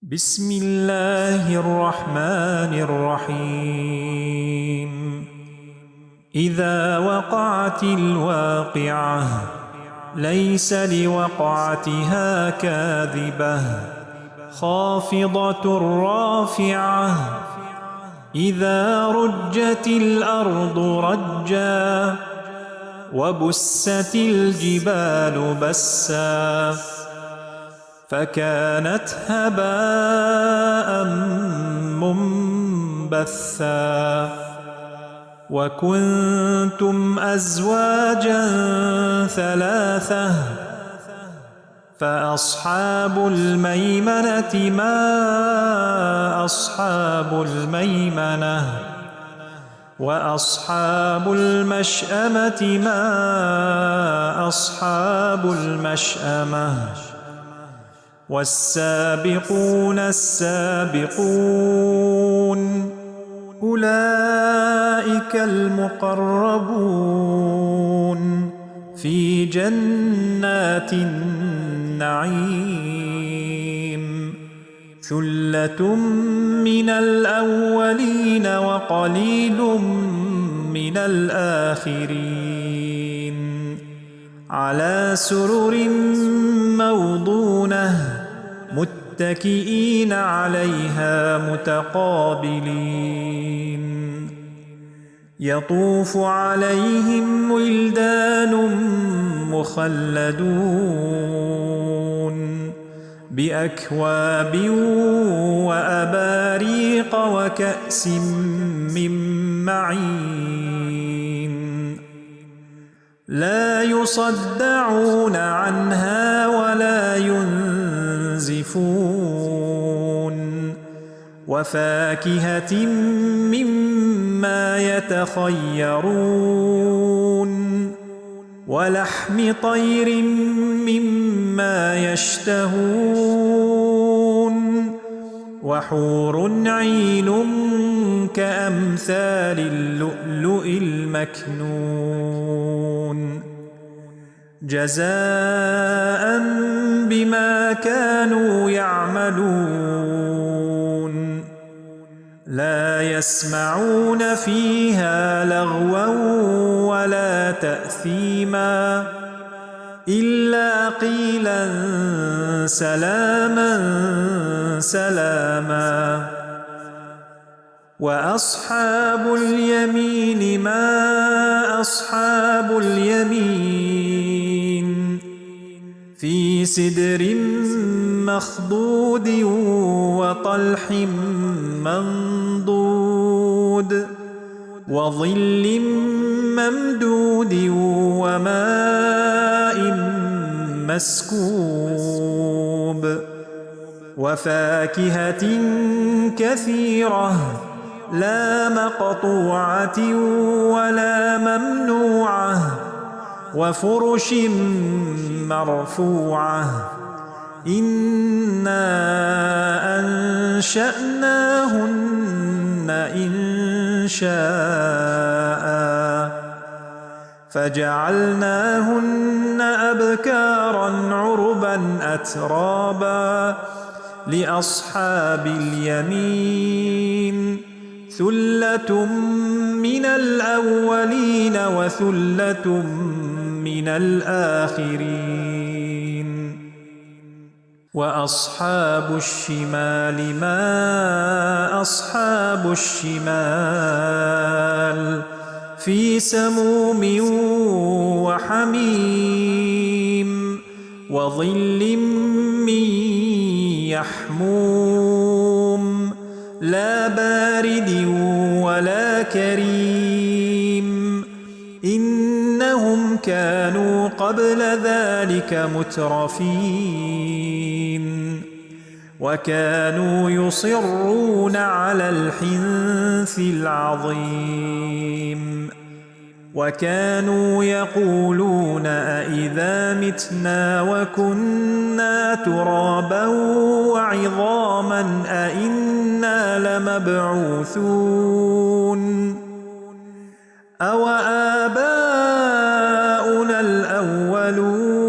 بسم الله الرحمن الرحيم إذا وقعت الواقعة ليس لوقعتها كاذبة خافضة رافعة إذا رجت الأرض رجا وبست الجبال بسا فكانت هباء منبثا وكنتم أزواجا ثلاثة فأصحاب الميمنة ما أصحاب الميمنة وأصحاب المشأمة ما أصحاب المشأمة والسابقون السابقون أولئك المقربون في جنات النعيم ثلة من الأولين وقليل من الآخرين على سرر موضونة متكئين عليها متقابلين يطوف عليهم ولدان مخلدون بأكواب وأباريق وكأس من معين لا يصدعون عنها ولا ينزفون وفاكهة مما يتخيرون ولحم طير مما يشتهون وحور عين كأمثال اللؤلؤ المكنون جزاء بما كانوا يعملون لا يسمعون فيها لغوا ولا تأثيما إلا قيلا سلاما سلاما وأصحاب اليمين ما أصحاب اليمين في سدر مخضود وطلح منضود وظل ممدود وماء مسكوب وفاكهة كثيرة لا مقطوعة ولا ممنوعة وفرش مرفوعة إنا أنشأناهن إنشاء فجعلناهن أبكارا عربا أترابا لأصحاب اليمين ثلة من الأولين وثلة من الآخرين وأصحاب الشمال ما أصحاب الشمال في سموم وحميم وظل من يحموم لا بارد ولا كريم إنهم كانوا قبل ذلك مترفين وكانوا يصرون على الحنث العظيم وكانوا يقولون أإذا متنا وكنا ترابا وعظاما أإنا لمبعوثون أو آباؤنا الأولون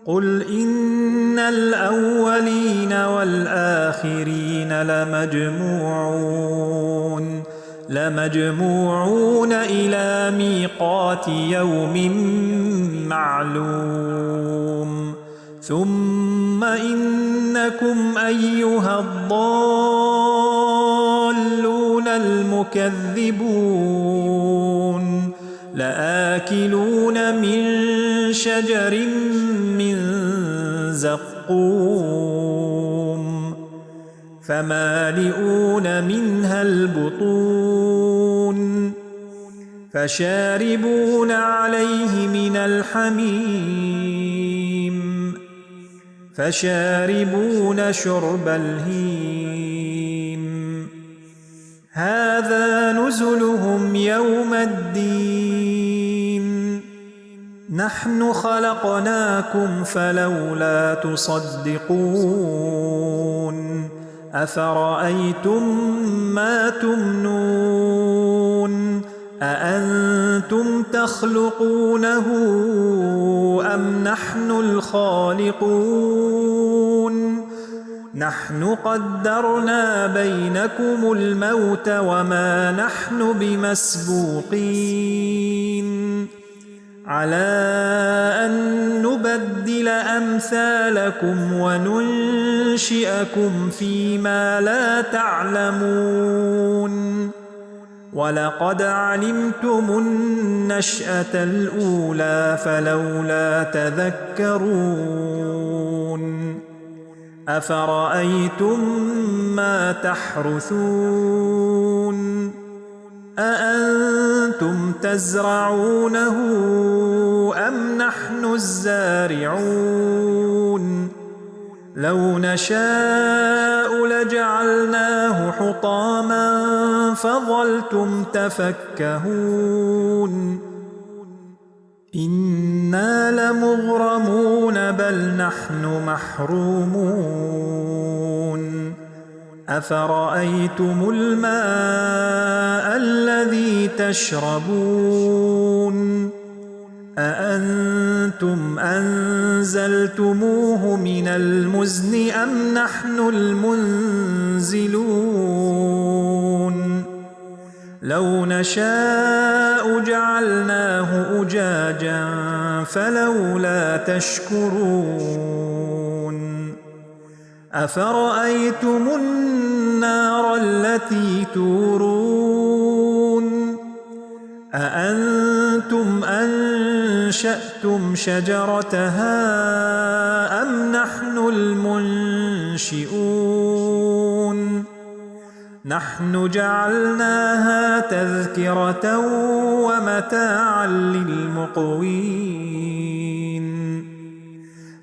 قل إن الأولين الأولين والآخرين لمجموعون إلى ميقات يوم معلوم ثم إنكم أيها الضالون المكذبون لآكلون من شجر من زقوم فمالئون منها البطون فشاربون عليه من الحميم فشاربون شرب الهيم هذا نزلهم يوم الدين نحن خلقناكم فلولا تصدقون أفرأيتم ما تمنون أأنتم تخلقونه أم نحن الخالقون نحن قدرنا بينكم الموت وما نحن بمسبوقين على أن نبدل أمثالكم وننشئكم فيما لا تعلمون ولقد علمتم النشأة الأولى فلولا تذكرون أفرأيتم ما تحرثون أأنتم تزرعونه أم نحن الزارعون لو نشاء لجعلناه حطاما فظلتم تفكهون إنا لمغرمون بل نحن محرومون أفرأيتم الماء الذي تشربون أأنتم أنزلتموه من المزن أم نحن المنزلون لو نشاء جعلناه أجاجا فلولا تشكرون أفرأيتم النار التي تورون أأنتم أنشأتم شجرتها أم نحن المنشئون نحن جعلناها تذكرة ومتاعا للمقوين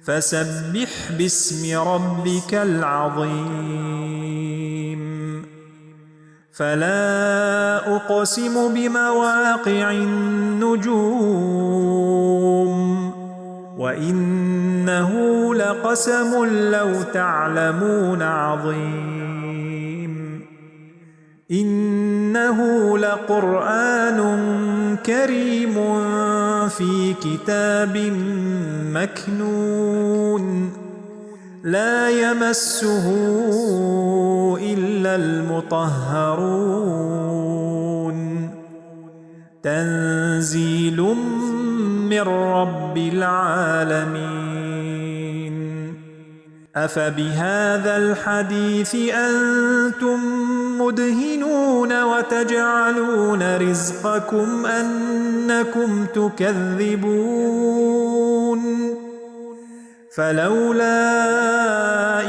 فسبح باسم ربك العظيم فلا أقسم بمواقع النجوم وإنه لقسم لو تعلمون عظيم إنه لقرآن كريم في كتاب مكنون لا يمسه إلا المطهرون تنزيل من رب العالمين أفبهذا الحديث أنتم مدهنون وتجعلون رزقكم أنكم تكذبون فلولا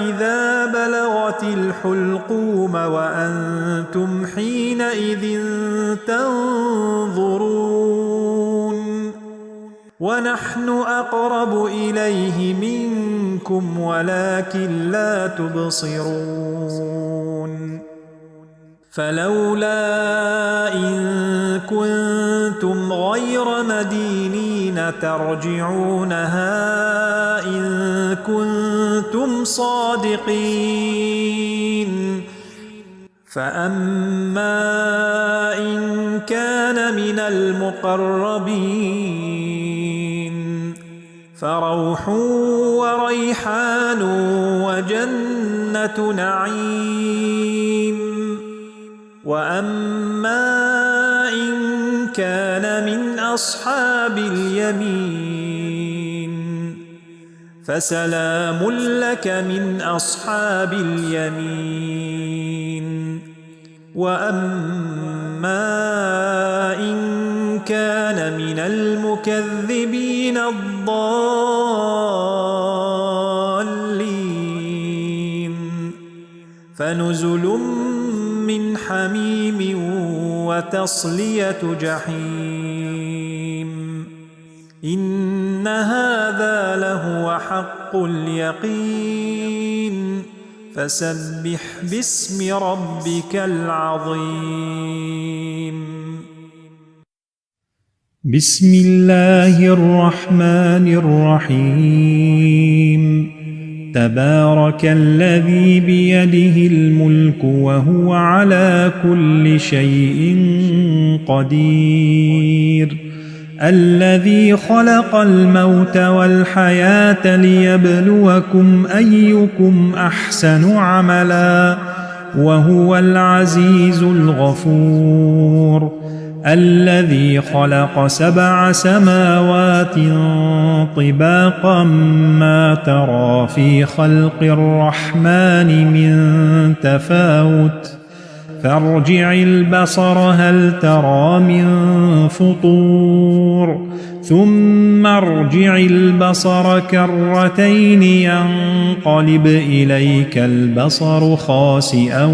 إذا بلغت الحلقوم وأنتم حينئذ تنظرون ونحن أقرب إليه منكم ولكن لا تبصرون فلولا إن كنتم غير مدينين ترجعونها إن كنتم صادقين فأما إن كان من المقربين فروح وريحان وجنة نعيم. وأما إن كان من أصحاب اليمين فسلام لك من أصحاب اليمين. وأما إن كان من المكذبين الضالين فنزل من حميم وتصلية جحيم. إن هذا لهو حق اليقين. فسبح باسم ربك العظيم. بسم الله الرحمن الرحيم. تبارك الذي بيده الملك وهو على كل شيء قدير. الذي خلق الموت والحياة ليبلوكم أيكم أحسن عملا وهو العزيز الغفور. الذي خلق 7 سماوات طباقا ما ترى في خلق الرحمن من تفاوت فارجع البصر هل ترى من فطور ثم ارجع البصر كرتين ينقلب إليك البصر خاسئا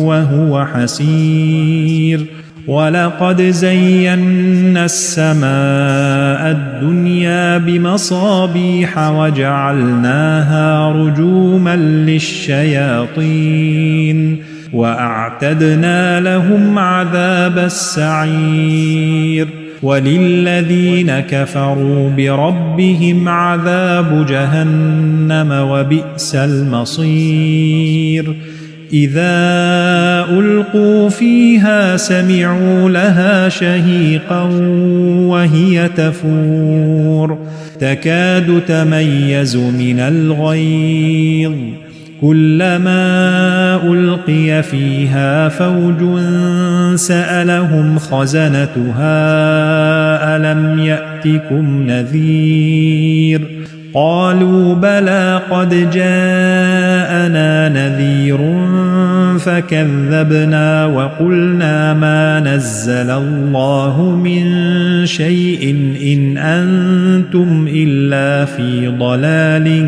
وهو حسير. ولقد زينا السماء الدنيا بمصابيح وجعلناها رجوما للشياطين وأعتدنا لهم عذاب السعير. وللذين كفروا بربهم عذاب جهنم وبئس المصير. إذا ألقوا فيها سمعوا لها شهيقا وهي تفور تكاد تميز من الغيظ كلما ألقي فيها فوج سألهم خزنتها ألم يأتكم نذير قالوا بلى قد جاءنا نذير فكذبنا وقلنا ما نزل الله من شيء إن أنتم إلا في ضلال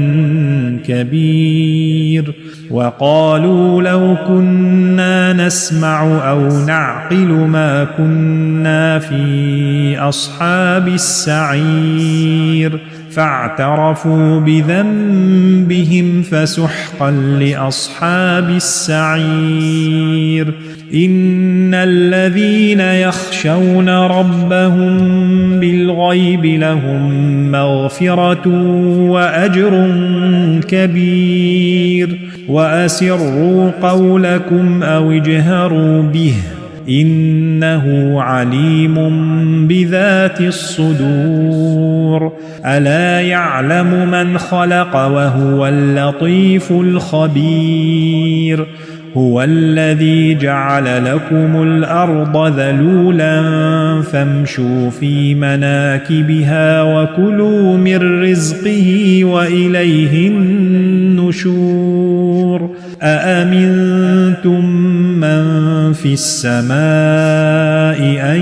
كبير. وقالوا لو كنا نسمع أو نعقل ما كنا في أصحاب السعير فاعترفوا بذنبهم فسحقا لأصحاب السعير. إن الذين يخشون ربهم بالغيب لهم مغفرة وأجر كبير. وأسروا قولكم أو اجهروا به إنه عليم بذات الصدور. ألا يعلم من خلق وهو اللطيف الخبير. هو الذي جعل لكم الأرض ذلولا فامشوا في مناكبها وكلوا من رزقه وإليه النشور. أأمنتم من في السماء أن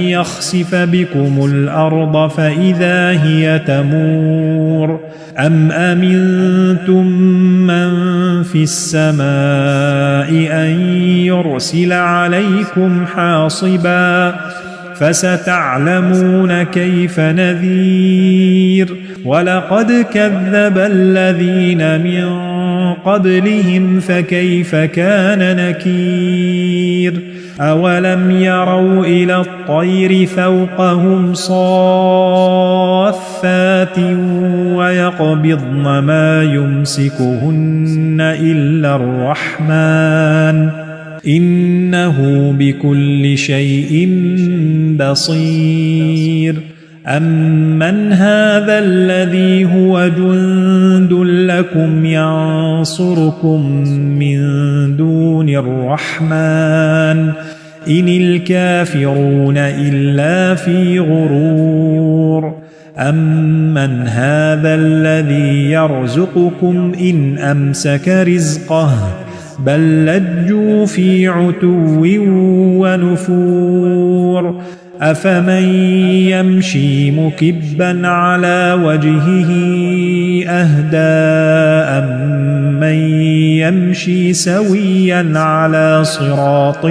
يخسف بكم الأرض فإذا هي تمور أم أمنتم من في السماء أن يرسل عليكم حاصبا فستعلمون كيف نذير. ولقد كذب الذين من قبلهم فكيف كان نكير. أولم يروا إلى الطير فوقهم صافات ويقبضن ما يمسكهن إلا الرحمن إنه بكل شيء بصير. أَمَّنْ هَذَا الَّذِي هُوَ جُندٌ لَكُمْ يَنصُرُكُم مِّن دُونِ الرَّحْمَنِ إِنِ الْكَافِرُونَ إِلَّا فِي غُرُورٍ أَمَّنْ هَذَا الَّذِي يَرْزُقُكُمْ إِنْ أَمْسَكَ رِزْقَهُ بَل لَّجُّوا فِي عُتُوٍّ وَنُفُورٍ أَفَمَن يَمْشِي مُكِبًّا عَلَى وَجْهِهِ أَهْدَىٰ أَمَّن يَمْشِي سَوِيًّا عَلَى صِرَاطٍ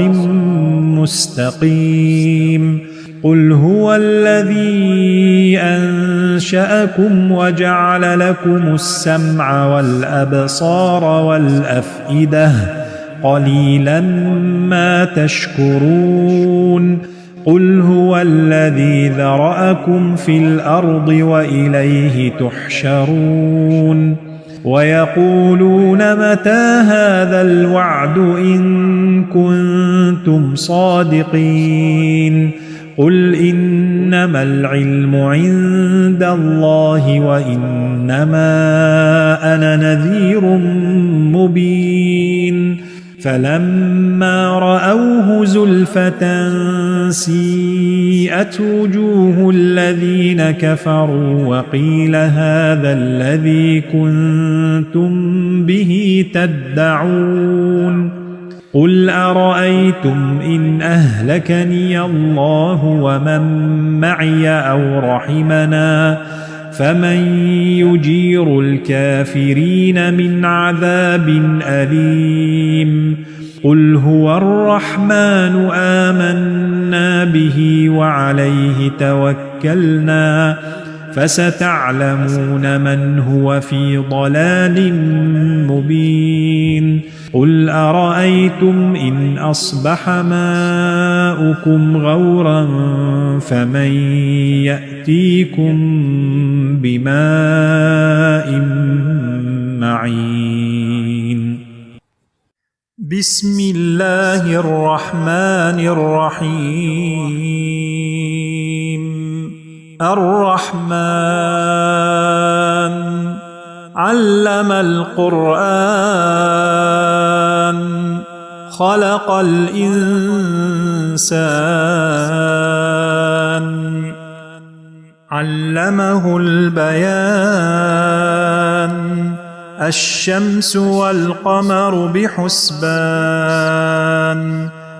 مُّسْتَقِيمٍ قُلْ هُوَ الَّذِي أَنشَأَكُمْ وَجَعَلَ لَكُمُ السَّمْعَ وَالْأَبْصَارَ وَالْأَفْئِدَةَ قَلِيلًا مَّا تَشْكُرُونَ قُلْ هُوَ الَّذِي ذَرَأَكُمْ فِي الْأَرْضِ وَإِلَيْهِ تُحْشَرُونَ وَيَقُولُونَ مَتَىٰ هَٰذَا الْوَعْدُ إِن كُنتُمْ صَادِقِينَ قُلْ إِنَّمَا الْعِلْمُ عِندَ اللَّهِ وَإِنَّمَا أَنَا نَذِيرٌ مُّبِينٌ فَلَمَّا رَأَوْهُ زُلْفَةً سِيئَتْ وُجُوهُ الَّذِينَ كَفَرُوا وَقِيلَ هَٰذَا الَّذِي كُنتُم بِهِ تَدَّعُونَ قُلْ أَرَأَيْتُمْ إِنْ أَهْلَكَنِيَ اللَّهُ وَمَن مَّعِيَ أَوْ رَحِمَنَا فَمَن يُجِيرُ الْكَافِرِينَ مِنْ عَذَابٍ أَلِيمٍ قُلْ هُوَ الرَّحْمَنُ آمَنَّا بِهِ وَعَلَيْهِ تَوَكَّلْنَا فَسَتَعْلَمُونَ مَنْ هُوَ فِي ضَلَالٍ مُّبِينٍ قُلْ أَرَأَيْتُمْ إِنْ أَصْبَحَ مَاؤُكُمْ غَوْرًا فَمَن يَأْتِيكُم بِمَاءٍ مَّعِينٍ بسم الله الرحمن الرحيم الرحمن علم القرآن خلق الإنسان علمه البيان الشمس والقمر بحسبان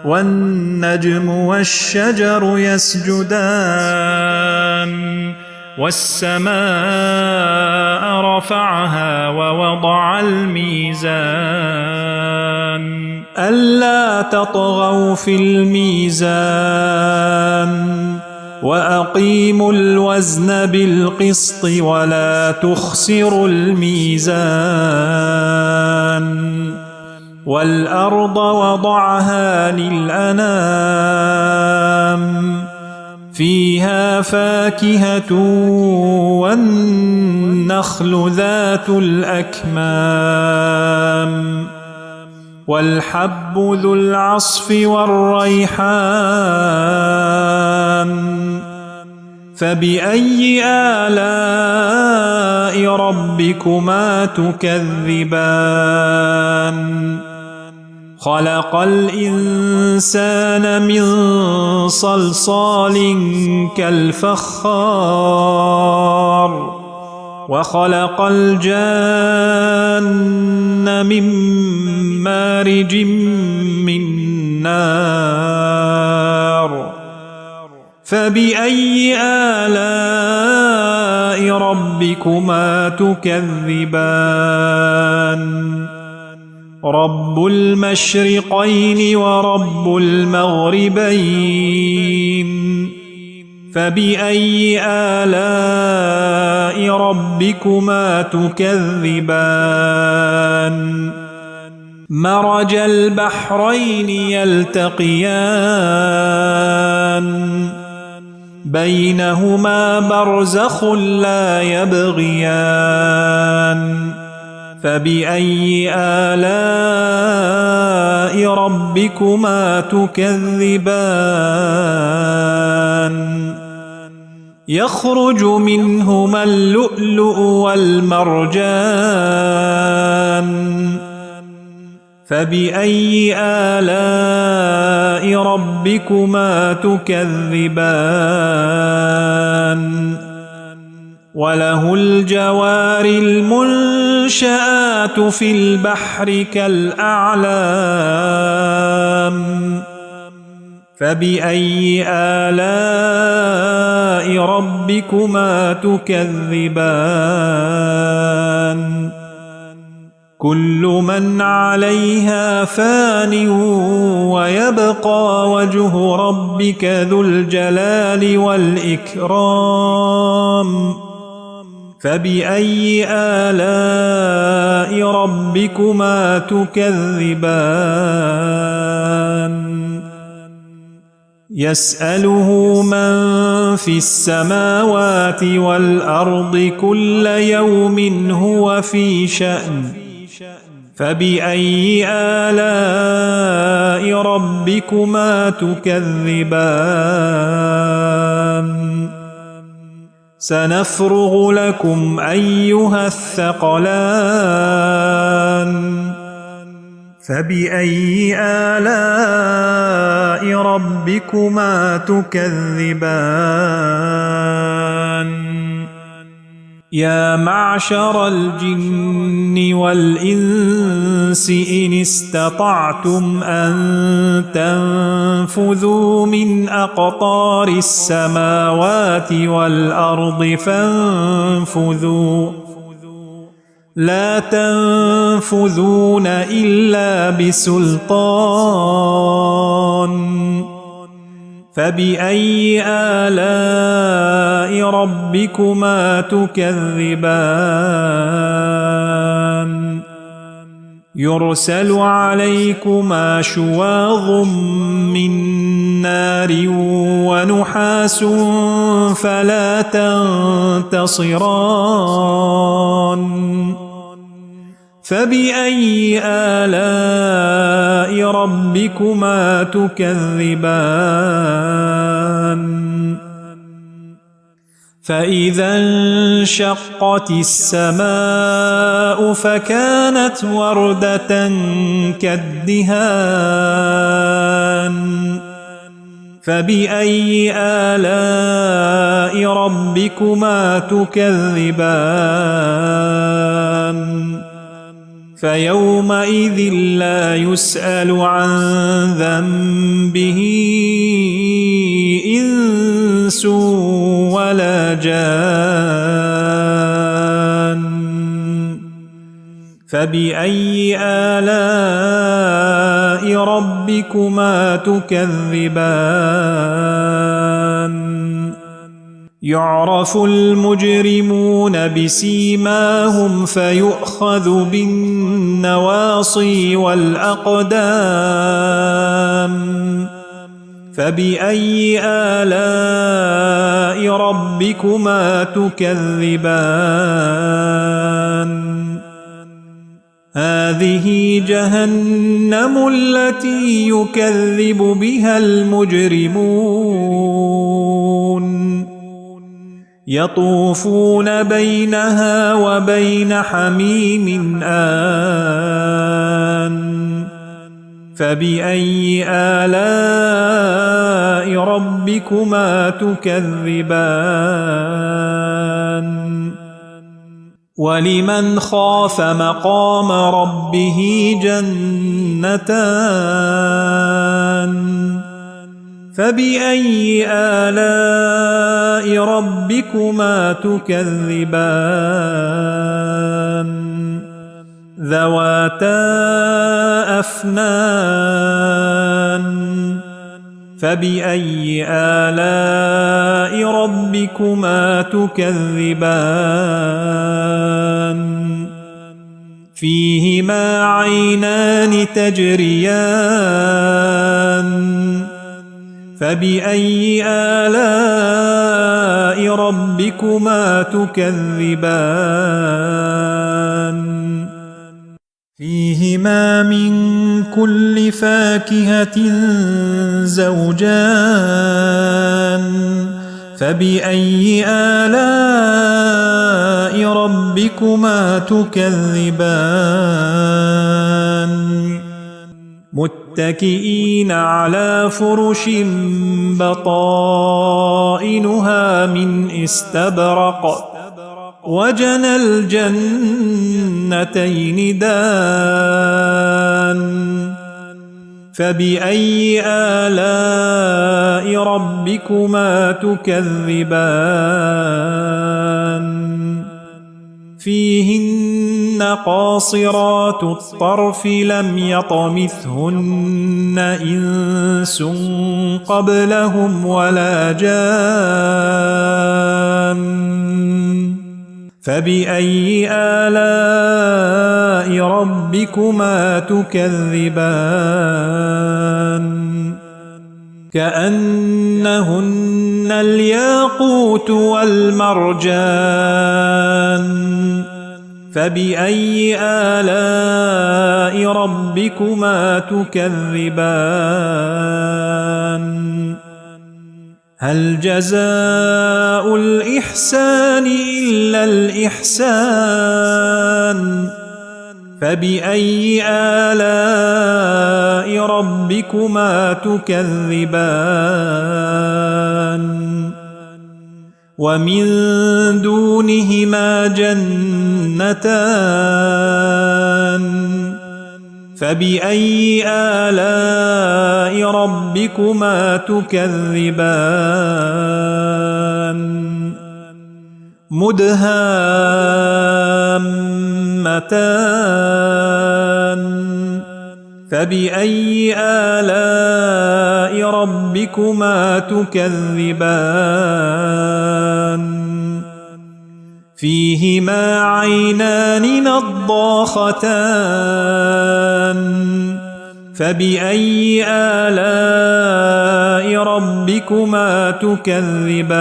والنجم والشجر يسجدان والسماء رفعها ووضع الميزان ألا تطغوا في الميزان وأقيموا الوزن بالقسط ولا تخسروا الميزان والأرض وضعها للأنام فيها فاكهة والنخل ذات الأكمام والحب ذو العصف والريحان فبأي آلاء ربكما تكذبان خلق الإنسان من صلصال كالفخار وخلق الجان من مارج من نار فبأي آلاء ربكما تكذبان رب المشرقين ورب المغربين فبأي آلاء ربكما تكذبان مرج البحرين يلتقيان بينهما برزخ لا يبغيان فبأي آلاء ربكما تكذبان يخرج منهما اللؤلؤ والمرجان فبأي آلاء ربكما تكذبان وله الجوار المنشآت في البحر كالأعلام فبأي آلاء ربكما تكذبان كل من عليها فان ويبقى وجه ربك ذو الجلال والإكرام فبأي آلاء ربكما تكذبان يسأله من في السماوات والأرض كل يوم هو في شأن فبأي آلاء ربكما تكذبان سنفرغ لكم أيها الثقلان فبأي آلاء ربكما تكذبان يا معشر الجن والإنس إن استطعتم أن تنفذوا من أقطار السماوات والأرض فانفذوا لا تنفذون إلا بسلطان فبأي آلاء ربكما تكذبان يرسل عليكما شواظ من نار ونحاس فلا تنتصران فبأي آلاء ربكما تكذبان فإذا انشقت السماء فكانت وردة كالدهان فبأي آلاء ربكما تكذبان فيومئذ لا يسأل عن ذنبه إنس ولا جان فبأي آلاء ربكما تكذبان يعرف المجرمون بسيماهم فيؤخذ بالنواصي والأقدام فبأي آلاء ربكما تكذبان هذه جهنم التي يكذب بها المجرمون يطوفون بينها وبين حميم آن فبأي آلاء ربكما تكذبان ولمن خاف مقام ربه جنتان فبأي آلاء ربكما تكذبان ذواتا أفنان فبأي آلاء ربكما تكذبان فيهما عينان تجريان فبأي آلاء ربكما تكذبان فيهما من كل فاكهة زوجان فبأي آلاء ربكما تكذبان متكئين على فرش بطائنها من استبرق وجنى الجنتين دان فبأي آلاء ربكما تكذبان فيهن قاصرات الطرف لم يطمثهن إنس قبلهم ولا جان فبأي آلاء ربكما تكذبان كأنهن الياقوت والمرجان فبأي آلاء ربكما تكذبان هل جزاء الإحسان إلا الإحسان فبأي آلاء ربكما تكذبان ومن دونهما جنتان فبأي آلاء ربكما تكذبان مدهامتان فبأي آلاء ربكما تكذبان فيهما عينان نضاختان فبأي آلاء ربكما تكذبان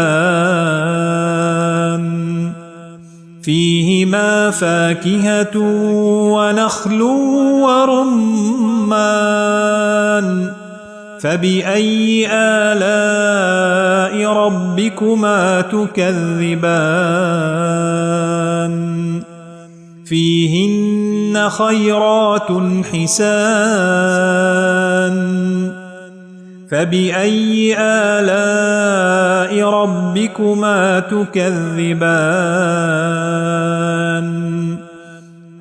فيهما فاكهة ونخل ورمان فبأي آلاء ربكما تكذبان فيهن خيرات حسان فبأي آلاء ربكما تكذبان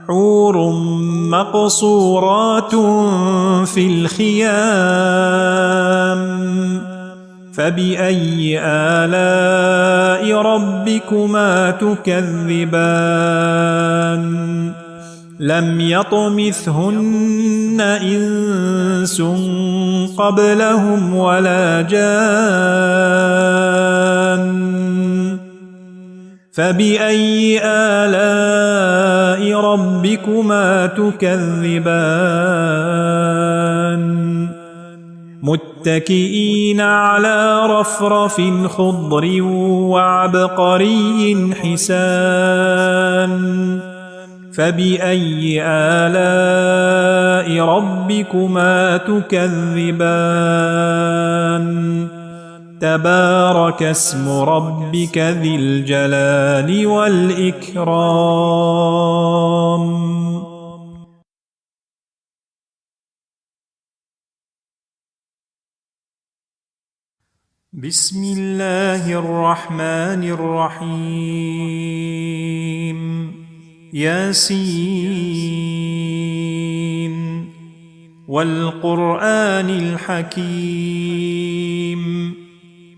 حور مقصورات في الخيام فبأي آلاء ربكما تكذبان لم يطمثهن إنس قبلهم ولا جان فبأي آلاء ربكما تكذبان متكئين على رفرف خضر وعبقري حسان فبأي آلاء ربكما تكذبان تبارك اسم ربك ذي الجلال والإكرام بسم الله الرحمن الرحيم ياسين والقرآن الحكيم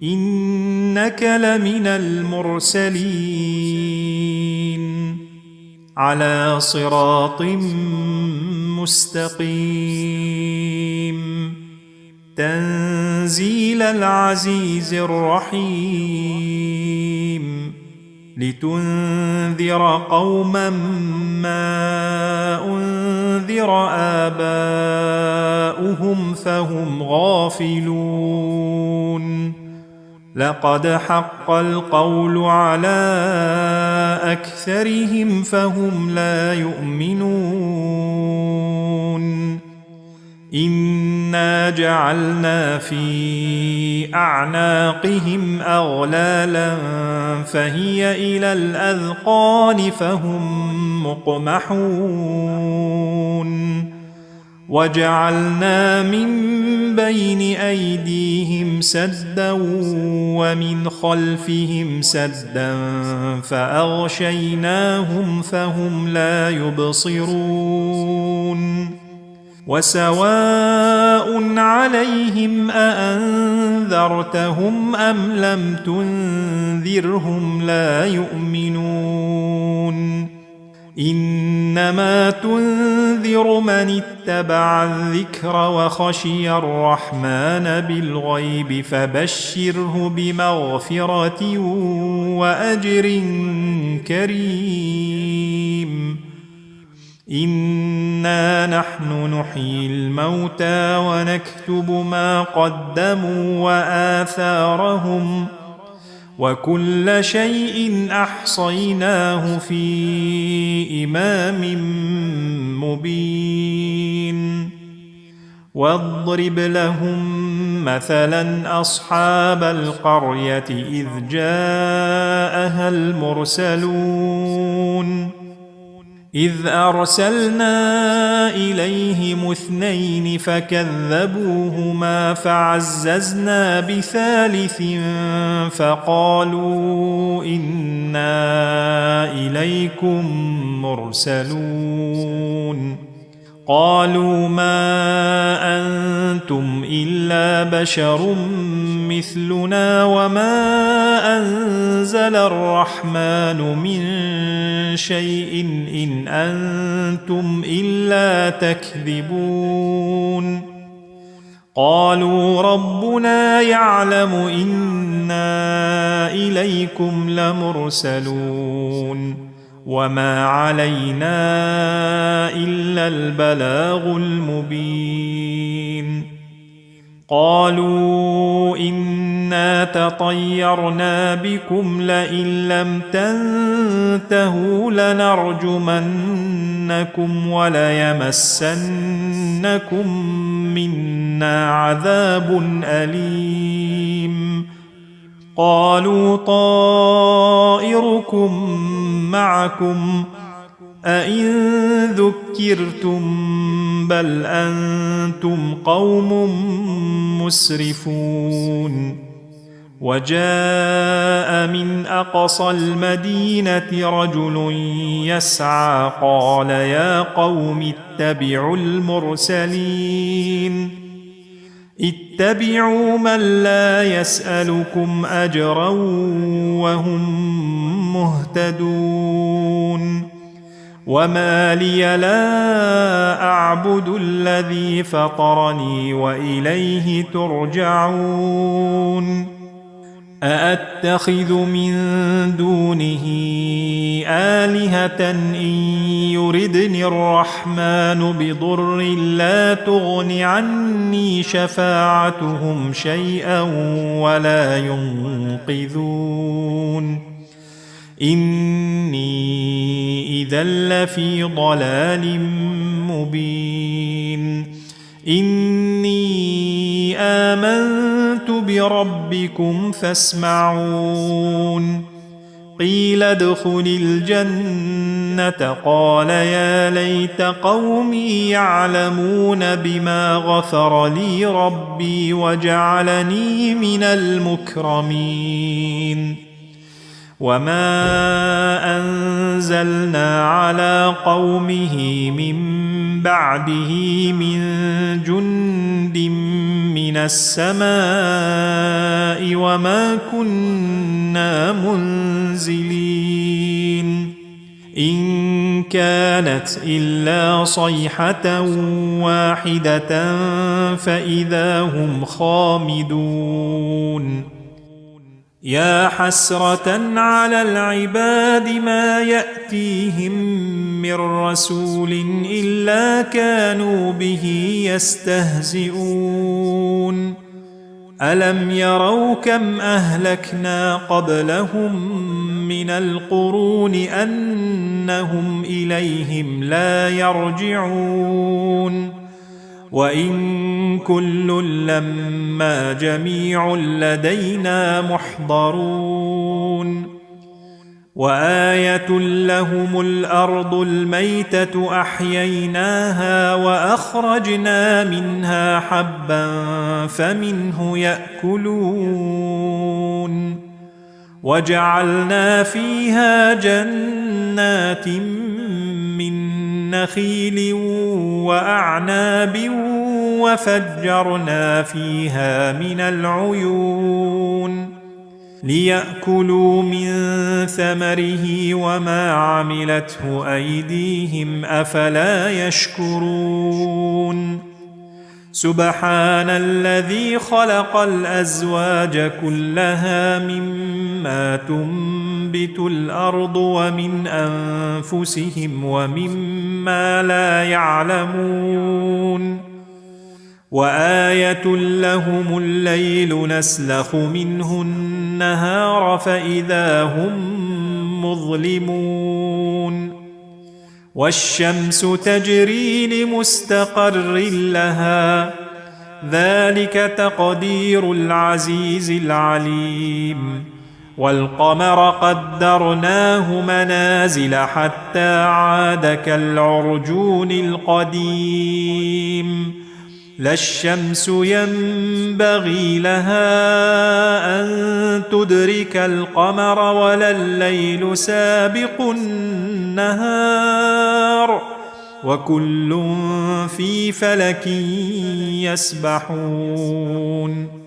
إنك لمن المرسلين على صراط مستقيم تنزيل العزيز الرحيم لتنذر قوما ما أنذر آباؤهم فهم غافلون لقد حق القول على أكثرهم فهم لا يؤمنون إنا جعلنا في أعناقهم أغلالا فهي إلى الأذقان فهم مقمحون وجعلنا من بين أيديهم سدا ومن خلفهم سدا فأغشيناهم فهم لا يبصرون وسواء عليهم أأنذرتهم أم لم تنذرهم لا يؤمنون إنما تنذر من اتبع الذكر وخشي الرحمن بالغيب فبشره بمغفرة وأجر كريم إنا نحن نحيي الموتى ونكتب ما قدموا وآثارهم وكل شيء أحصيناه في إمام مبين واضرب لهم مثلا أصحاب القرية إذ جاءها المرسلون إذ أرسلنا إليهم 2 فكذبوهما فعززنا بثالث فقالوا إنا إليكم مرسلون قالوا ما أنتم إلا بشر مثلنا وما أنزل الرحمن من شيء إن أنتم إلا تكذبون قالوا ربنا يعلم إنا إليكم لمرسلون وما علينا إلا البلاغ المبين قالوا إنا تطيرنا بكم لئن لم تنتهوا لنرجمنكم وليمسنكم منا عذاب أليم قالوا طائركم معكم أئن ذكرتم بل أنتم قوم مسرفون وجاء من أقصى المدينة رجل يسعى قال يا قوم اتبعوا المرسلين اتبعوا من لا يسألكم أجرا وهم مهتدون وما لي لا أعبد الذي فطرني وإليه ترجعون أأتخذ من دونه آلهة إن يردني الرحمن بضر لا تغن عني شفاعتهم شيئا ولا ينقذون إني إذا لفي ضلال مبين إني آمنت بربكم فاسمعون قيل ادخل الجنة قال يا ليت قومي يعلمون بما غفر لي ربي وجعلني من المكرمين وما أنزلنا على قومه من بعده من جند من السماء وما كنا منزلين إن كانت إلا صيحة واحدة فإذا هم خامدون يا حسرة على العباد ما يأتيهم من رسول إلا كانوا به يستهزئون ألم يروا كم أهلكنا قبلهم من القرون أنهم إليهم لا يرجعون وإن كل لما جميع لدينا محضرون وآية لهم الأرض الميتة أحييناها وأخرجنا منها حبا فمنه يأكلون وجعلنا فيها جنات من نخيل وأعناب وفجرنا فيها من العيون ليأكلوا من ثمره وما عملته أيديهم أفلا يشكرون سبحان الذي خلق الأزواج كلها مما تنبت الأرض ومن أنفسهم ومما لا يعلمون وآية لهم الليل نسلخ منه النهار فإذا هم مظلمون والشمس تجري لمستقر لها ذلك تقدير العزيز العليم والقمر قدرناه منازل حتى عاد كالعرجون القديم لا الشمس ينبغي لها أن تدرك القمر ولا الليل سابق النهار وكل في فلك يسبحون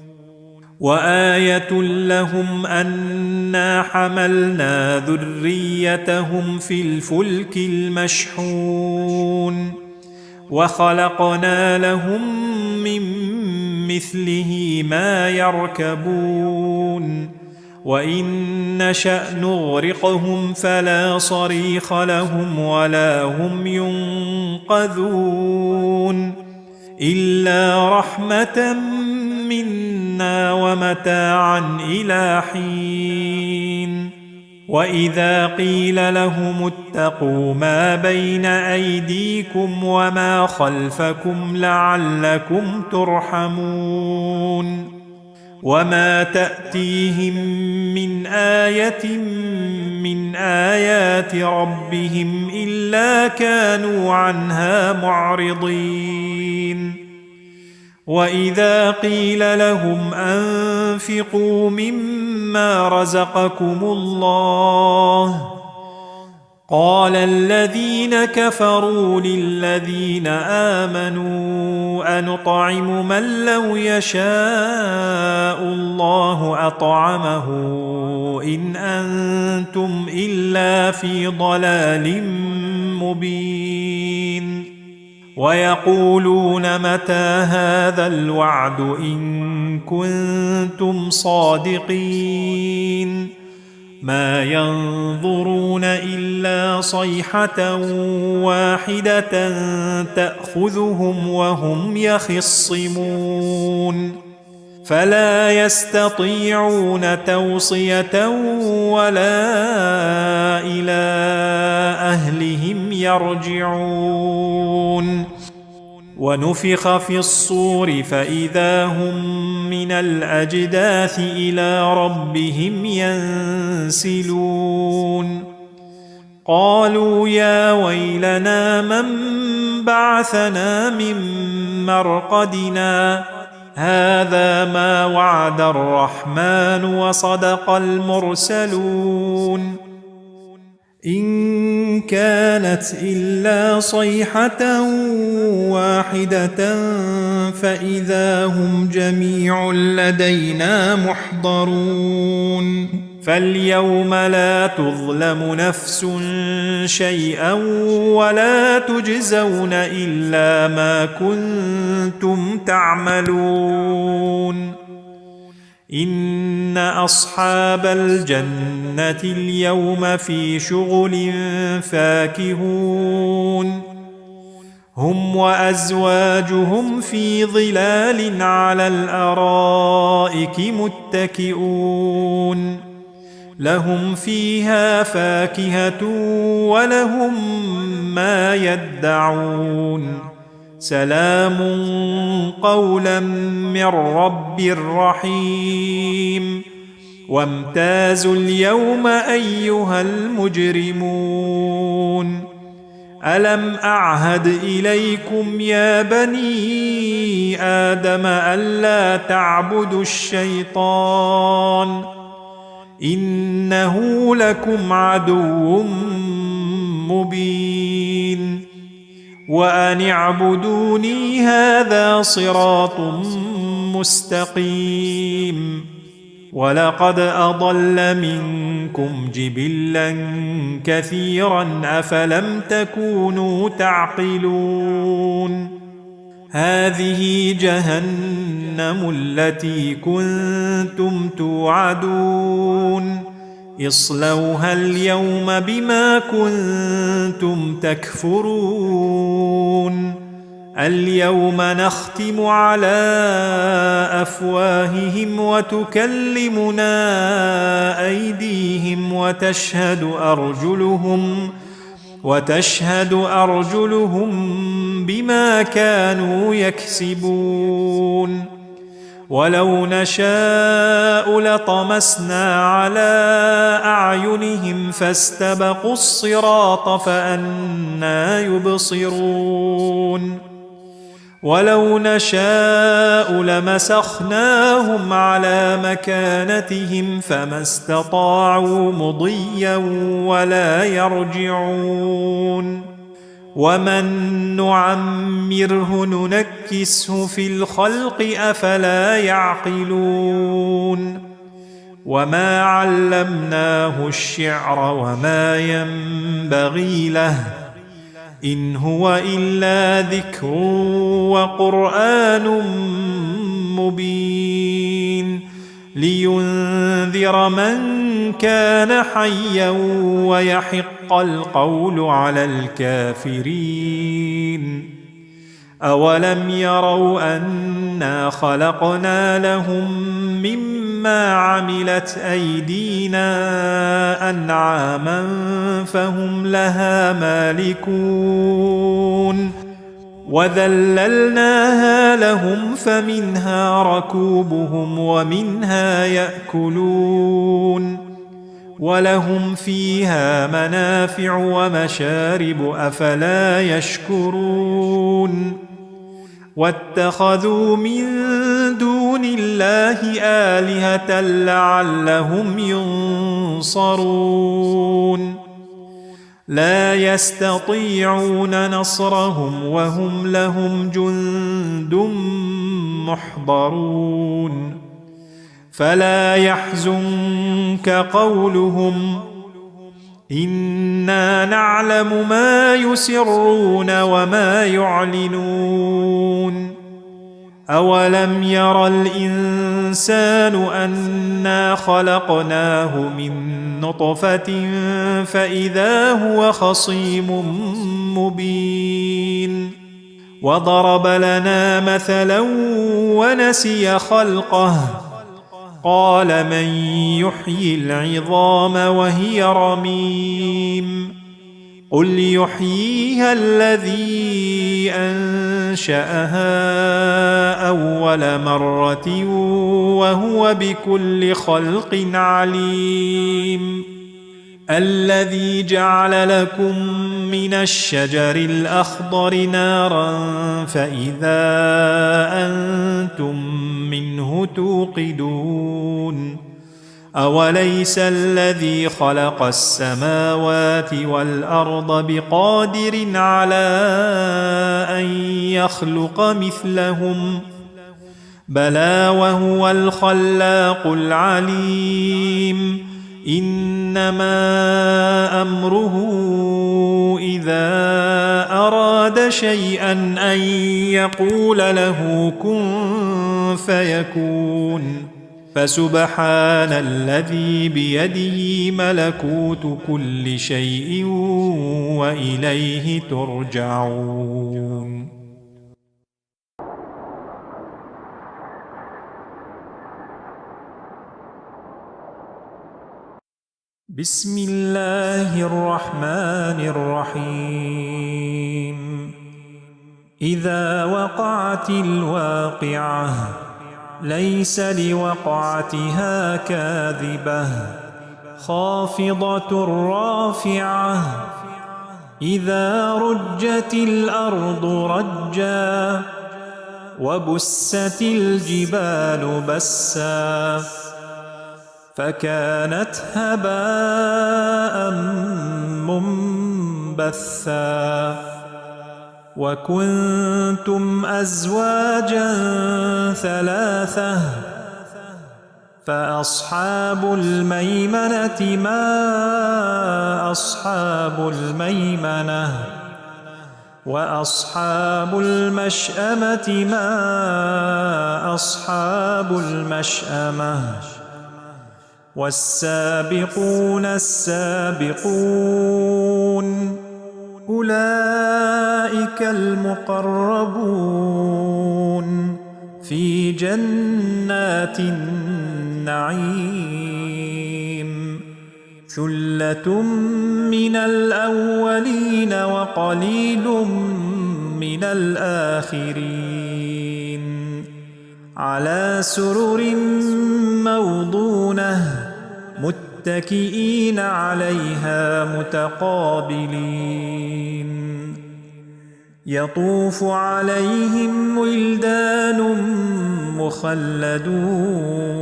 وآية لهم أنا حملنا ذريتهم في الفلك المشحون وخلقنا لهم من مثله ما يركبون وإن نشأ نغرقهم فلا صريخ لهم ولا هم ينقذون إلا رحمة منا ومتاعا إلى حين وإذا قيل لهم اتقوا ما بين أيديكم وما خلفكم لعلكم ترحمون وما تأتيهم من آية من آيات ربهم إلا كانوا عنها معرضين وإذا قيل لهم أنفقوا مما رزقكم الله قال الذين كفروا للذين آمنوا أنطعم من لو يشاء الله أطعمه إن أنتم إلا في ضلال مبين ويقولون متى هذا الوعد إن كنتم صادقين ما ينظرون إلا صيحة واحدة تأخذهم وهم يخصمون فلا يستطيعون توصية ولا إلى أهلهم يرجعون ونفخ في الصور فإذا هم من الأجداث إلى ربهم ينسلون قالوا يا ويلنا من بعثنا من مرقدنا هذا ما وعد الرحمن وصدق المرسلون إن كانت إلا صيحة واحدة فإذا هم جميع لدينا محضرون فاليوم لا تظلم نفس شيئا ولا تجزون إلا ما كنتم تعملون إن أصحاب الجنة اليوم في شغل فاكهون هم وأزواجهم في ظلال على الأرائك متكئون لهم فيها فاكهة ولهم ما يدعون سلام قولا من رب رحيم وامتازوا اليوم أيها المجرمون ألم أعهد إليكم يا بني آدم ألا تعبدوا الشيطان إنه لكم عدو مبين وأن اعبدوني هذا صراط مستقيم ولقد أضل منكم جبلا كثيرا أفلم تكونوا تعقلون هذه جهنم التي كنتم توعدون اصلوها اليوم بما كنتم تكفرون اليوم نختم على أفواههم وتكلمنا أيديهم وتشهد أرجلهم بما كانوا يكسبون ولو نشاء لطمسنا على أعينهم فاستبقوا الصراط فأنى يبصرون ولو نشاء لمسخناهم على مكانتهم فما استطاعوا مضيا ولا يرجعون ومن نعمره ننكسه في الخلق أفلا يعقلون وما علمناه الشعر وما ينبغي له إن هو إلا ذكر وقرآن مبين لينذر من كان حيا ويحق القول على الكافرين أولم يروا أنا خلقنا لهم مما عملت أيدينا أنعاما فهم لها مالكون وذللناها لهم فمنها ركوبهم ومنها يأكلون ولهم فيها منافع ومشارب أفلا يشكرون واتخذوا من دون الله آلهة لعلهم ينصرون لا يستطيعون نصرهم وهم لهم جند محضرون فلا يحزنك قولهم إنا نعلم ما يسرون وما يعلنون أولم ير الإنسان أنا خلقناه من نطفة فإذا هو خصيم مبين وضرب لنا مثلا ونسي خلقه قال من يحيي العظام وهي رميم قل يحييها الذي أنشأها أول مرة وهو بكل خلق عليم الذي جعل لكم من الشجر الأخضر نارا فإذا أنتم منه توقدون أوليس الذي خلق السماوات والأرض بقادر على أن يخلق مثلهم بلى وهو الخلاق العليم إنما أمره إذا أراد شيئا أن يقول له كن فيكون فسبحان الذي بيده ملكوت كل شيء وإليه ترجعون بسم الله الرحمن الرحيم إذا وقعت الواقعة ليس لوقعتها كاذبة خافضة رافعة إذا رجت الأرض رجا وبست الجبال بسا فكانت هباء منبثا وكنتم أزواجا ثلاثة فأصحاب الميمنة ما أصحاب الميمنة وأصحاب المشأمة ما أصحاب المشأمة والسابقون السابقون أولئك المقربون في جنات النعيم ثلة من الأولين وقليل من الآخرين على سرر موضونة متكئين عليها متقابلين يطوف عليهم ولدان مخلدون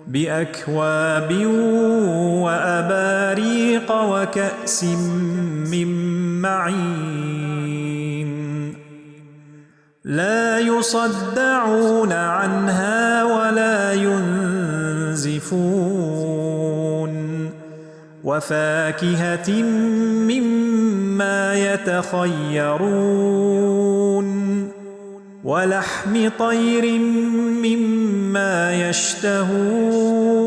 بأكواب وأباريق وكأس من معين لا يصدعون عنها ولا ينزفون وفاكهة مما يتخيرون ولحم طير مما يشتهون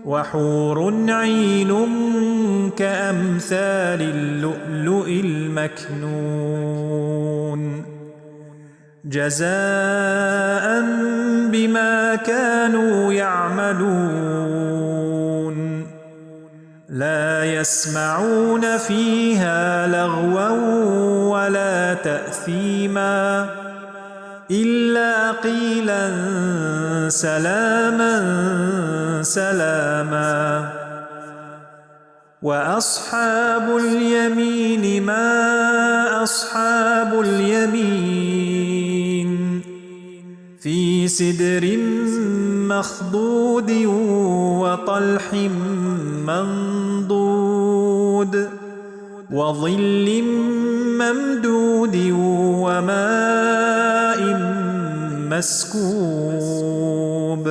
وحور عين كأمثال اللؤلؤ المكنون جزاء بما كانوا يعملون لا يسمعون فيها لغوا ولا تأثيما إلا قيلا سلاما سلاما وأصحاب اليمين ما أصحاب اليمين في سدر مخضود وطلح منضود وظل ممدود وماء مسكوب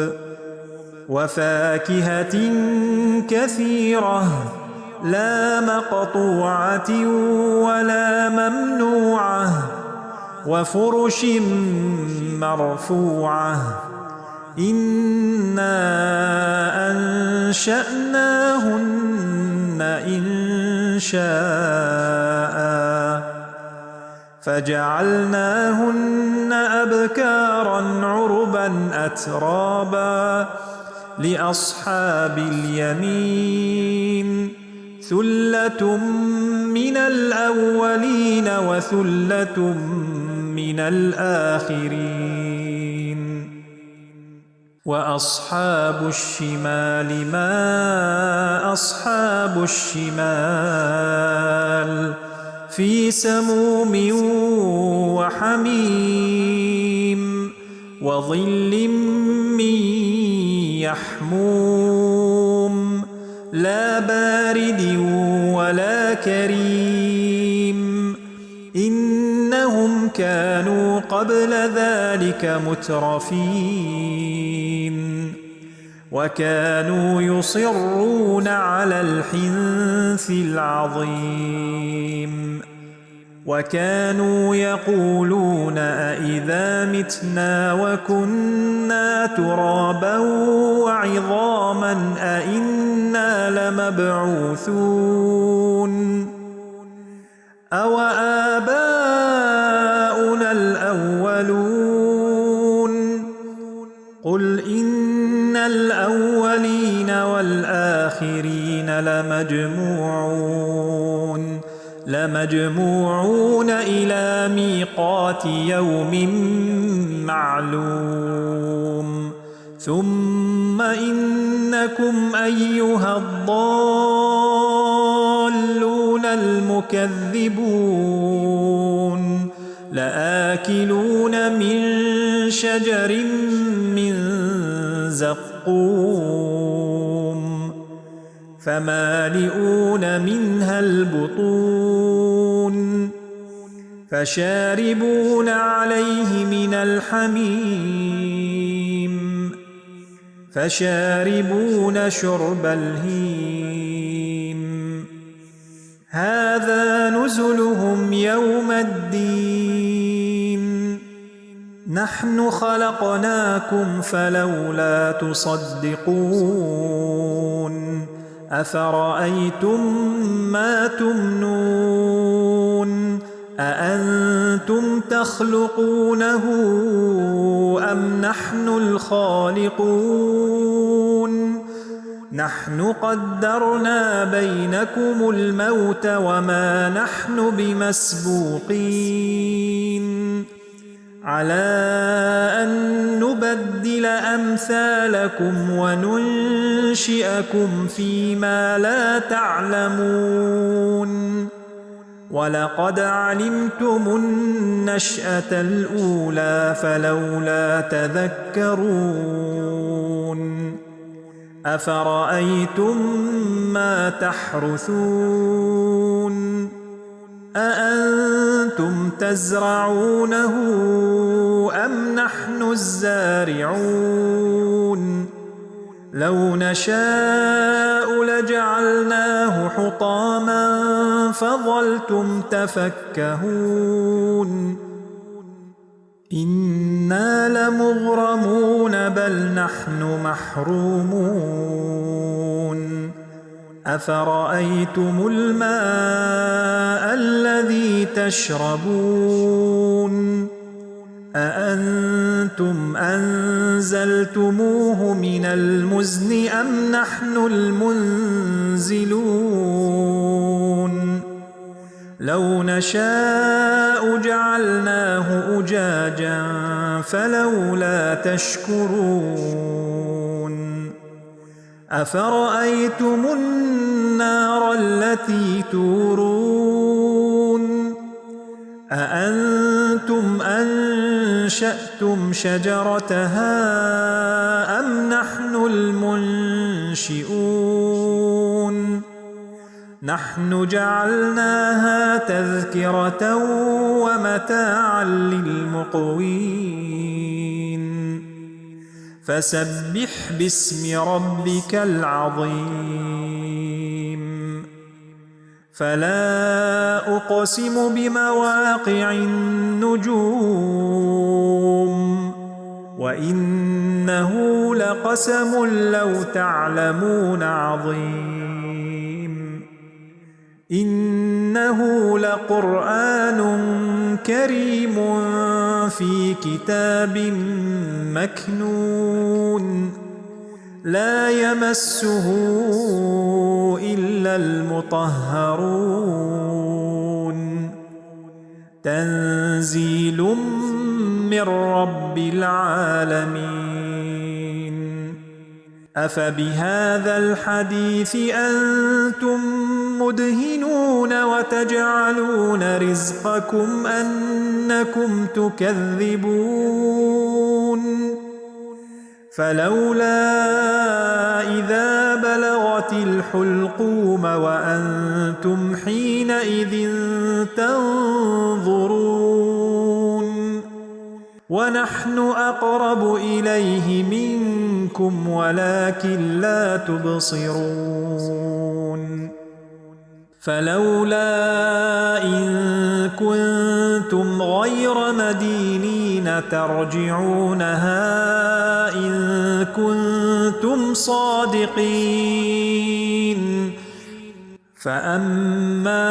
وفاكهة كثيرة لا مقطوعة ولا ممنوعة وفرش مرفوعة إنا أنشأناهن إنشاء فجعلناهن أبكارا عربا أترابا لأصحاب اليمين ثلة من الأولين وثلة من الآخرين وأصحاب الشمال ما أصحاب الشمال في سموم وحميم وظل من يحموم لا بارد ولا كريم إنهم كانوا قبل ذلك مترفين وكانوا يصرون على الحنث العظيم وكانوا يقولون أئذا متنا وكنا ترابا وعظاما أئنا لمبعوثون أو آباؤنا الأولون قل إن الأولين والآخرين لمجموعون لمجموعون إلى ميقات يوم معلوم ثم إنكم أيها الضالون المكذبون لآكلون من شجر من زقوم فمالئون منها البطون فشاربون عليه من الحميم فشاربون شرب الهيم هذا نزلهم يوم الدين نحن خلقناكم فلولا تصدقون أفرأيتم ما تمنون أأنتم تخلقونه أم نحن الخالقون نحن قدرنا بينكم الموت وما نحن بمسبوقين على أن نبدل أمثالكم وننشئكم فيما لا تعلمون ولقد علمتم النشأة الأولى فلولا تذكرون أفرأيتم ما تحرثون أأنتم تزرعونه أم نحن الزارعون لو نشاء لجعلناه حطاما فظلتم تفكهون إنا لمغرمون بل نحن محرومون أفرأيتم الماء الذي تشربون أأنتم أنزلتموه من المزن أم نحن المنزلون لو نشاء جعلناه أجاجا فلولا تشكرون أفرأيتم النار التي تورون أأنتم أنشأتم شجرتها أم نحن المنشئون نحن جعلناها تذكرة ومتاعا للمقوين فسبح باسم ربك العظيم فلا أقسم بمواقع النجوم وإنه لقسم لو تعلمون عظيم إنه لقرآن كريم في كتاب مكنون لا يمسه إلا المطهرون تنزيل من رب العالمين أفبهذا الحديث أنتم مدهنون وتجعلون رزقكم أنكم تكذبون فلولا إذا بلغت الحلقوم وأنتم حينئذ تنظرون ونحن أقرب إليه منكم ولكن لا تبصرون فلولا إن كنتم غير مدينين ترجعونها إن كنتم صادقين فأما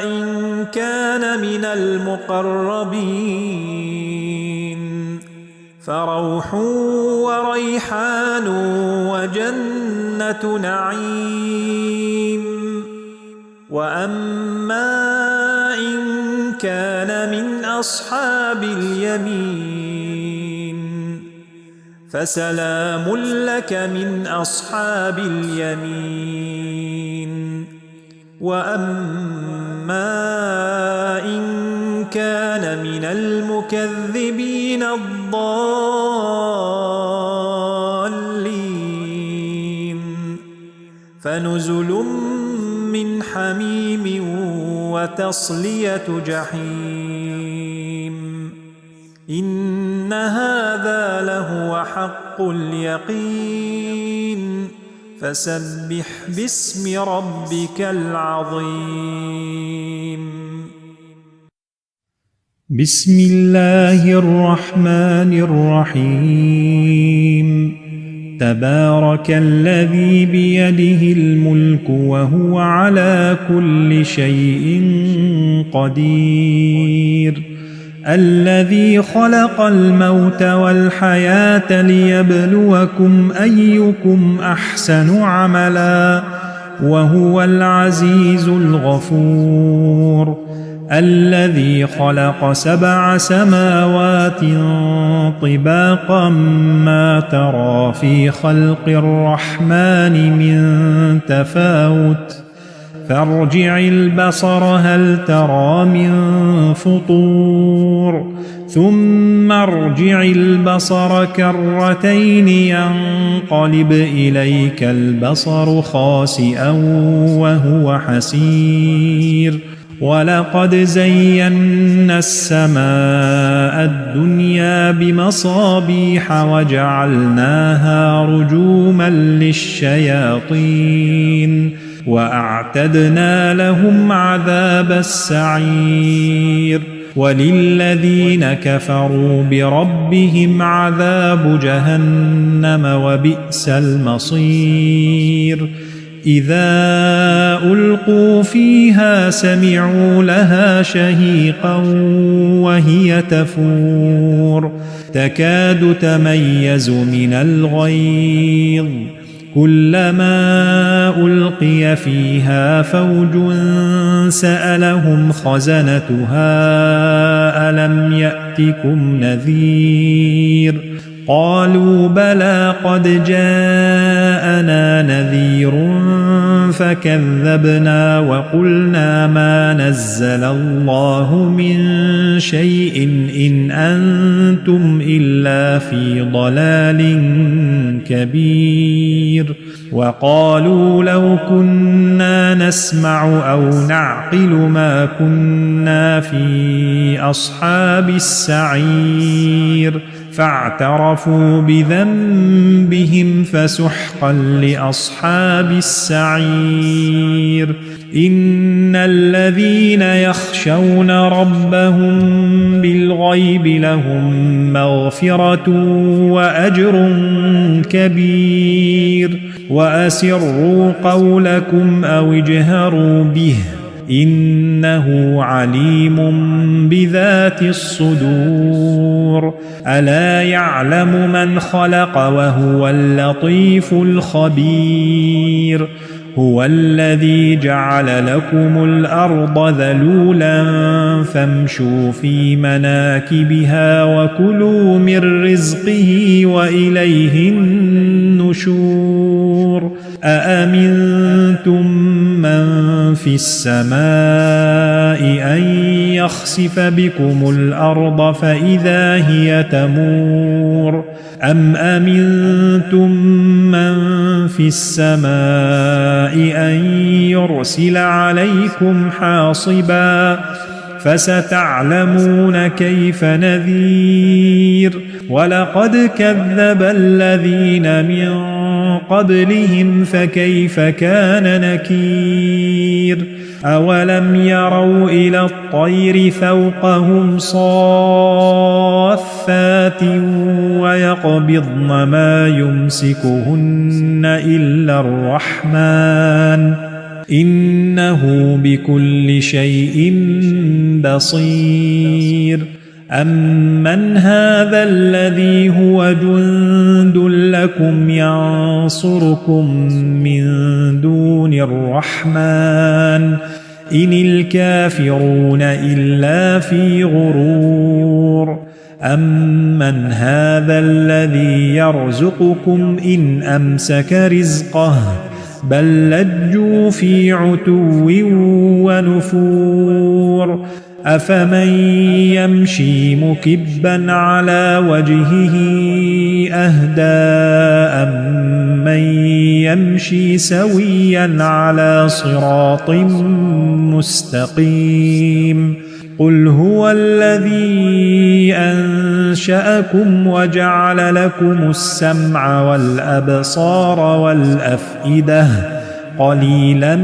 إن كان من المقربين فروح وريحان وجنة نعيم وأما إن كان من أصحاب اليمين فسلام لك من أصحاب اليمين. وأما إن كان من المكذبين الضالين فنزل من حميم وتصلية جحيم. إن هذا لهو حق اليقين. فسبح باسم ربك العظيم. بسم الله الرحمن الرحيم. تبارك الذي بيده الملك وهو على كل شيء قدير. الذي خلق الموت والحياة ليبلوكم أيكم أحسن عملا وهو العزيز الغفور. الذي خلق 7 سماوات طباقا ما ترى في خلق الرحمن من تفاوت فارجع البصر هل ترى من فطور ثم ارجع البصر كرتين ينقلب إليك البصر خاسئا وهو حسير. ولقد زينا السماء الدنيا بمصابيح وجعلناها رجوما للشياطين وأعتدنا لهم عذاب السعير. وللذين كفروا بربهم عذاب جهنم وبئس المصير. إذا ألقوا فيها سمعوا لها شهيقا وهي تفور تكاد تميز من الغيظ كلما ألقي فيها فوج سألهم خزنتها ألم يأتكم نذير قالوا بلى قد جاءنا نذير فكذبنا وقلنا ما نزل الله من شيء إن أنتم إلا في ضلال كبير. وقالوا لو كنا نسمع أو نعقل ما كنا في أصحاب السعير فاعترفوا بذنبهم فسحقا لأصحاب السعير. إن الذين يخشون ربهم بالغيب لهم مغفرة وأجر كبير. وأسروا قولكم أو اجهروا به إنه عليم بذات الصدور. ألا يعلم من خلق وهو اللطيف الخبير. هو الذي جعل لكم الأرض ذلولا فامشوا في مناكبها وكلوا من رزقه وإليه النشور. أأمنتم من في السماء أن يخسف بكم الأرض فإذا هي تمور أم أمنتم من في السماء أن يرسل عليكم حاصبا فستعلمون كيف نذير. ولقد كذب الذين من قبلهم فكيف كان نكير. أولم يروا إلى الطير فوقهم صافات ويقبضن ما يمسكهن إلا الرحمن إنه بكل شيء بصير. أَمَّنْ هَذَا الَّذِي هُوَ جُندٌ لَكُمْ يَنصُرُكُم مِّن دُونِ الرَّحْمَنِ إِنِ الْكَافِرُونَ إِلَّا فِي غُرُورٍ أَمَّنْ هَذَا الَّذِي يَرْزُقُكُمْ إِنْ أَمْسَكَ رِزْقَهُ بَل لَّجُّوا فِي عُتُوٍّ وَنُفُورٍ أَفَمَن يَمْشِي مُكِبًّا عَلَى وَجْهِهِ أَهْدَىٰ أَمَّن يَمْشِي سَوِيًّا عَلَى صِرَاطٍ مُّسْتَقِيمٍ قُلْ هُوَ الَّذِي أَنشَأَكُمْ وَجَعَلَ لَكُمُ السَّمْعَ وَالْأَبْصَارَ وَالْأَفْئِدَةَ قَلِيلًا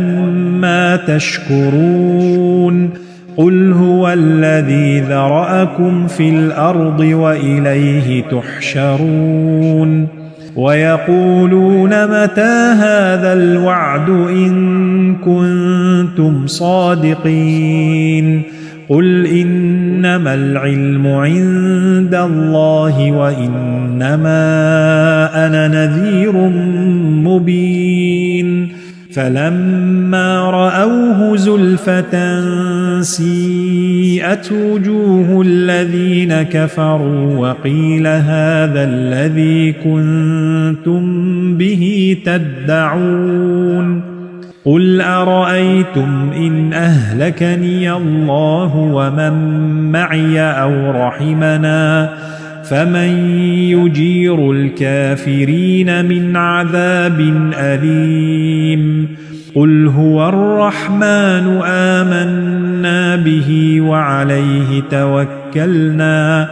مَّا تَشْكُرُونَ قُلْ هُوَ الَّذِي ذَرَأَكُمْ فِي الْأَرْضِ وَإِلَيْهِ تُحْشَرُونَ وَيَقُولُونَ مَتَىٰ هَٰذَا الْوَعْدُ إِن كُنتُمْ صَادِقِينَ قُلْ إِنَّمَا الْعِلْمُ عِندَ اللَّهِ وَإِنَّمَا أَنَا نَذِيرٌ مُّبِينٌ فَلَمَّا رَأَوْهُ زُلْفَةً سِيئَتْ وُجُوهُ الَّذِينَ كَفَرُوا وَقِيلَ هَٰذَا الَّذِي كُنتُم بِهِ تَدَّعُونَ قُلْ أَرَأَيْتُمْ إِنْ أَهْلَكَنِيَ اللَّهُ وَمَن مَّعِيَ أَوْ رَحِمَنَا فَمَن يُجِيرُ الْكَافِرِينَ مِنْ عَذَابٍ أَلِيمٍ قُلْ هُوَ الرَّحْمَنُ آمَنَّا بِهِ وَعَلَيْهِ تَوَكَّلْنَا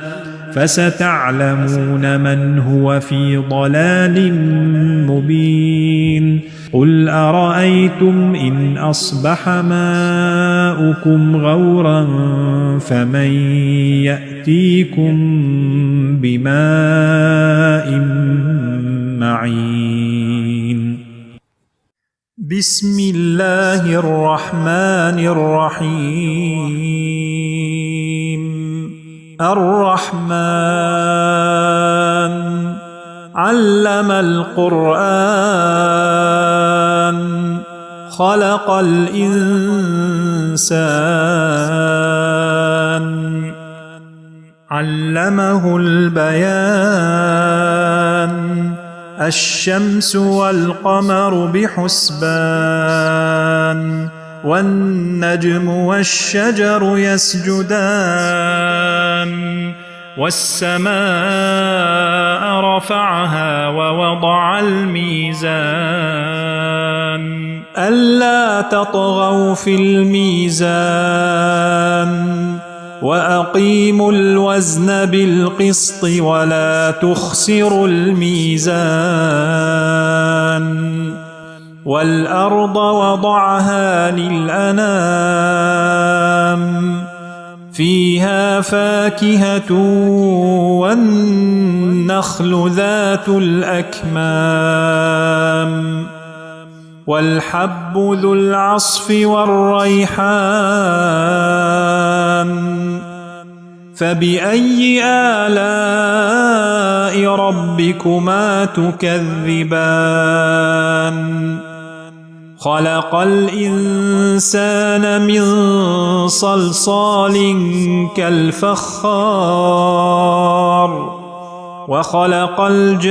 فَسَتَعْلَمُونَ مَنْ هُوَ في ضَلَالٍ مُّبِينٍ قُلْ أَرَأَيْتُمْ إِنْ أَصْبَحَ مَاؤُكُمْ غَوْرًا فَمَن يَأْتِيكُم بِمَاءٍ مَّعِينٍ بسم الله الرحمن الرحيم الرحمن علم القرآن خلق الإنسان علمه البيان الشمس والقمر بحسبان والنجم والشجر يسجدان والسماء رفعها ووضع الميزان ألا تطغوا في الميزان وأقيموا الوزن بالقسط ولا تخسروا الميزان والأرض وضعها للأنام فيها فاكهة والنخل ذات الأكمام والحب ذو العصف والريحان فبأي آلاء ربكما تكذبان خلق الإنسان من صلصال كالفخار وخلق الجان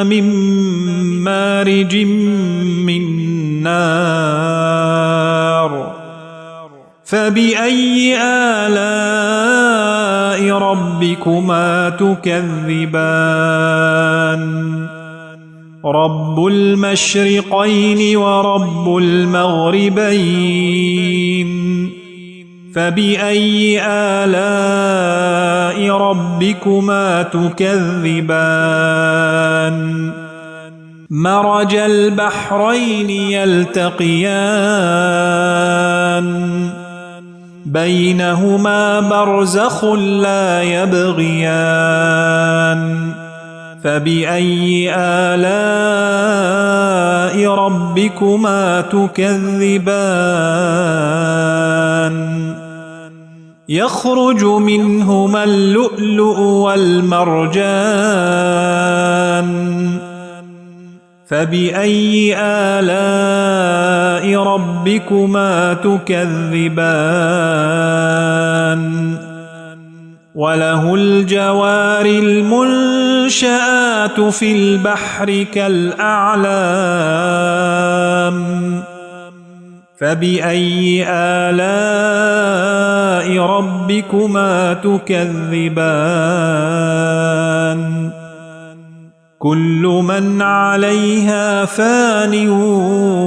من مارج من نار فبأي آلاء ربكما تكذبان رب المشرقين ورب المغربين فبأي آلاء ربكما تكذبان مرج البحرين يلتقيان بينهما برزخ لا يبغيان فبأي آلاء ربكما تكذبان يخرج منهما اللؤلؤ والمرجان فبأي آلاء ربكما تكذبان وله الجوار المنشآت في البحر كالأعلام فبأي آلاء ربكما تكذبان كل من عليها فان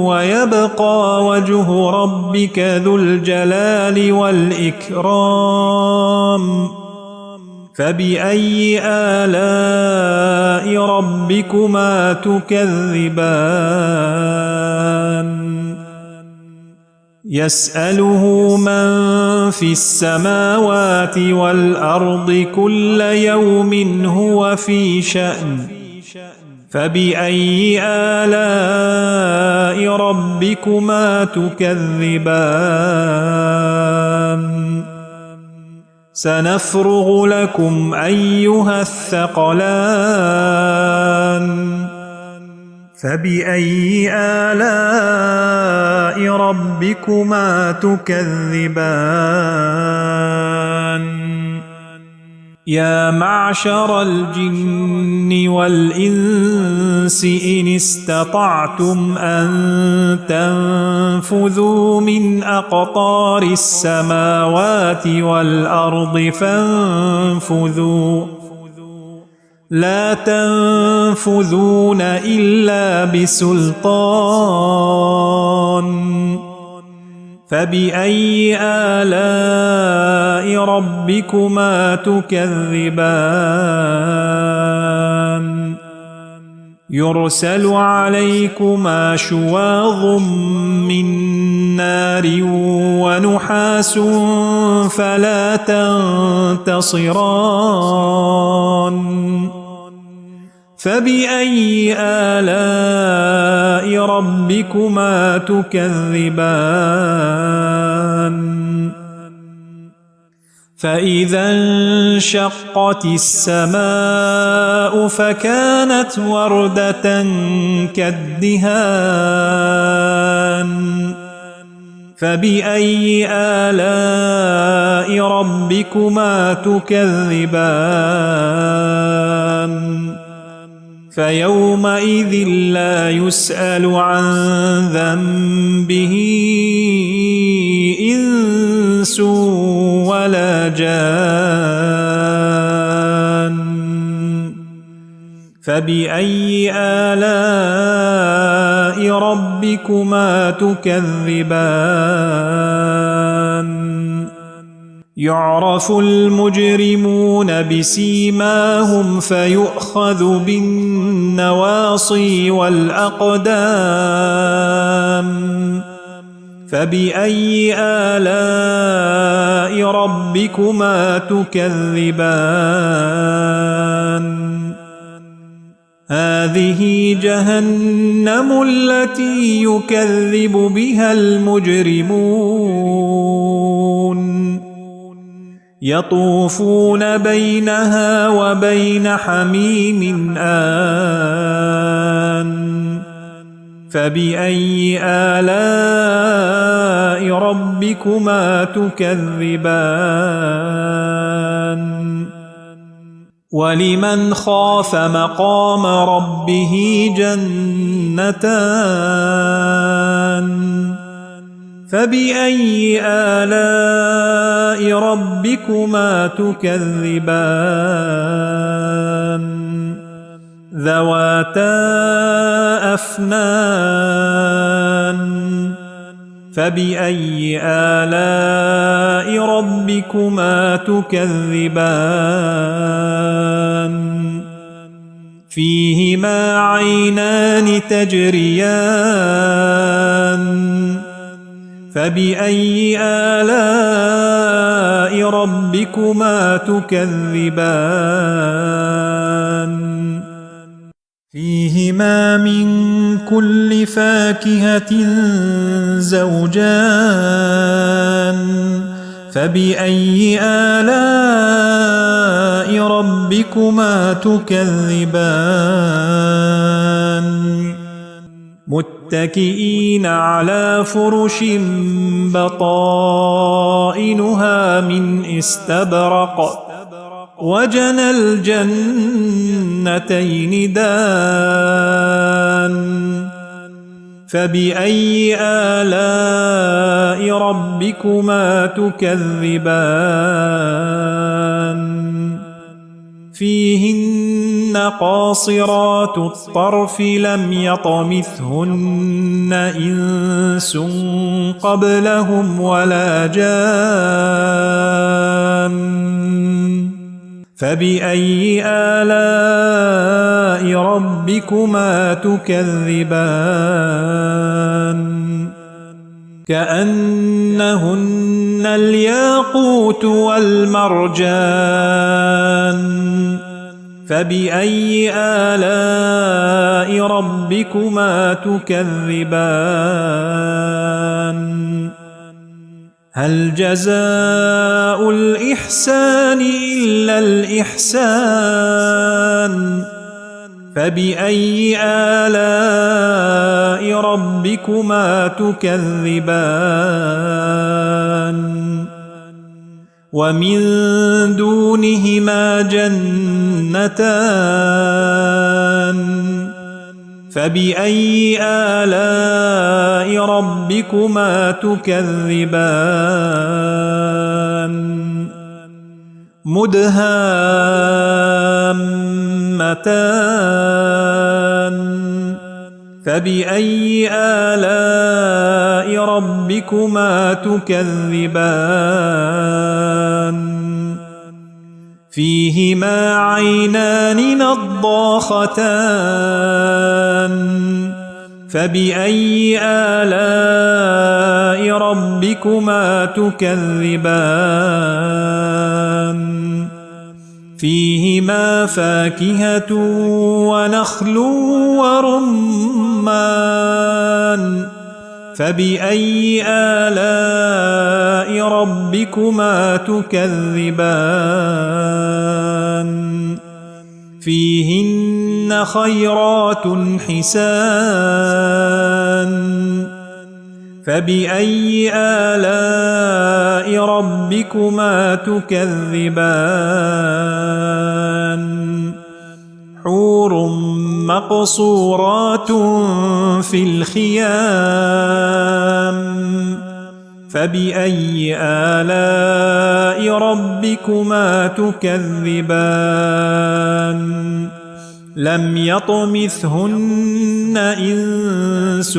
ويبقى وجه ربك ذو الجلال والإكرام فبأي آلاء ربكما تكذبان يسأله من في السماوات والأرض كل يوم هو في شأن فبأي آلاء ربكما تكذبان سنفرغ لكم أيها الثقلان فبأي آلاء ربكما تكذبان يا معشر الجن والإنس إن استطعتم أن تنفذوا من أقطار السماوات والأرض فانفذوا لا تنفذون إلا بسلطان فبأي آلاء ربكما تكذبان يرسل عليكما شواظ من نار ونحاس فلا تنتصران فبأي آلاء ربكما تكذبان فإذا انشقت السماء فكانت وردة كالدهان فبأي آلاء ربكما تكذبان فيومئذ لا يسأل عن ذنبه إنس ولا جان فبأي آلاء ربكما تكذبان يعرف المجرمون بسيماهم فيؤخذ بالنواصي والأقدام فبأي آلاء ربكما تكذبان هذه جهنم التي يكذب بها المجرمون يطوفون بينها وبين حميم آن فبأي آلاء ربكما تكذبان ولمن خاف مقام ربه جنتان فبأي آلاء ربكما تكذبان ذواتا أفنان فبأي آلاء ربكما تكذبان فيهما عينان تجريان فبأي آلاء ربكما تكذبان فيهما من كل فاكهة زوجان فبأي آلاء ربكما تكذبان متكئين على فرش بطائنها من استبرق وجنى الجنتين دان فبأي آلاء ربكما تكذبان فيهن قاصرات الطرف لم يطمثهن إنس قبلهم ولا جان فبأي آلاء ربكما تكذبان كأنهن الياقوت والمرجان فبأي آلاء ربكما تكذبان هل جزاء الإحسان إلا الإحسان فبأي آلاء ربكما تكذبان ومن دونهما جنتان فبأي آلاء ربكما تكذبان مدهامتان فبأي آلاء ربكما تكذبان فيهما عينان نضاختان فبأي آلاء ربكما تكذبان فيهما فاكهة ونخل ورمان فبأي آلاء ربكما تكذبان فيهن خيرات حسان فبأي آلاء ربكما تكذبان حور مقصورات في الخيام فبأي آلاء ربكما تكذبان لم يطمثهن إنس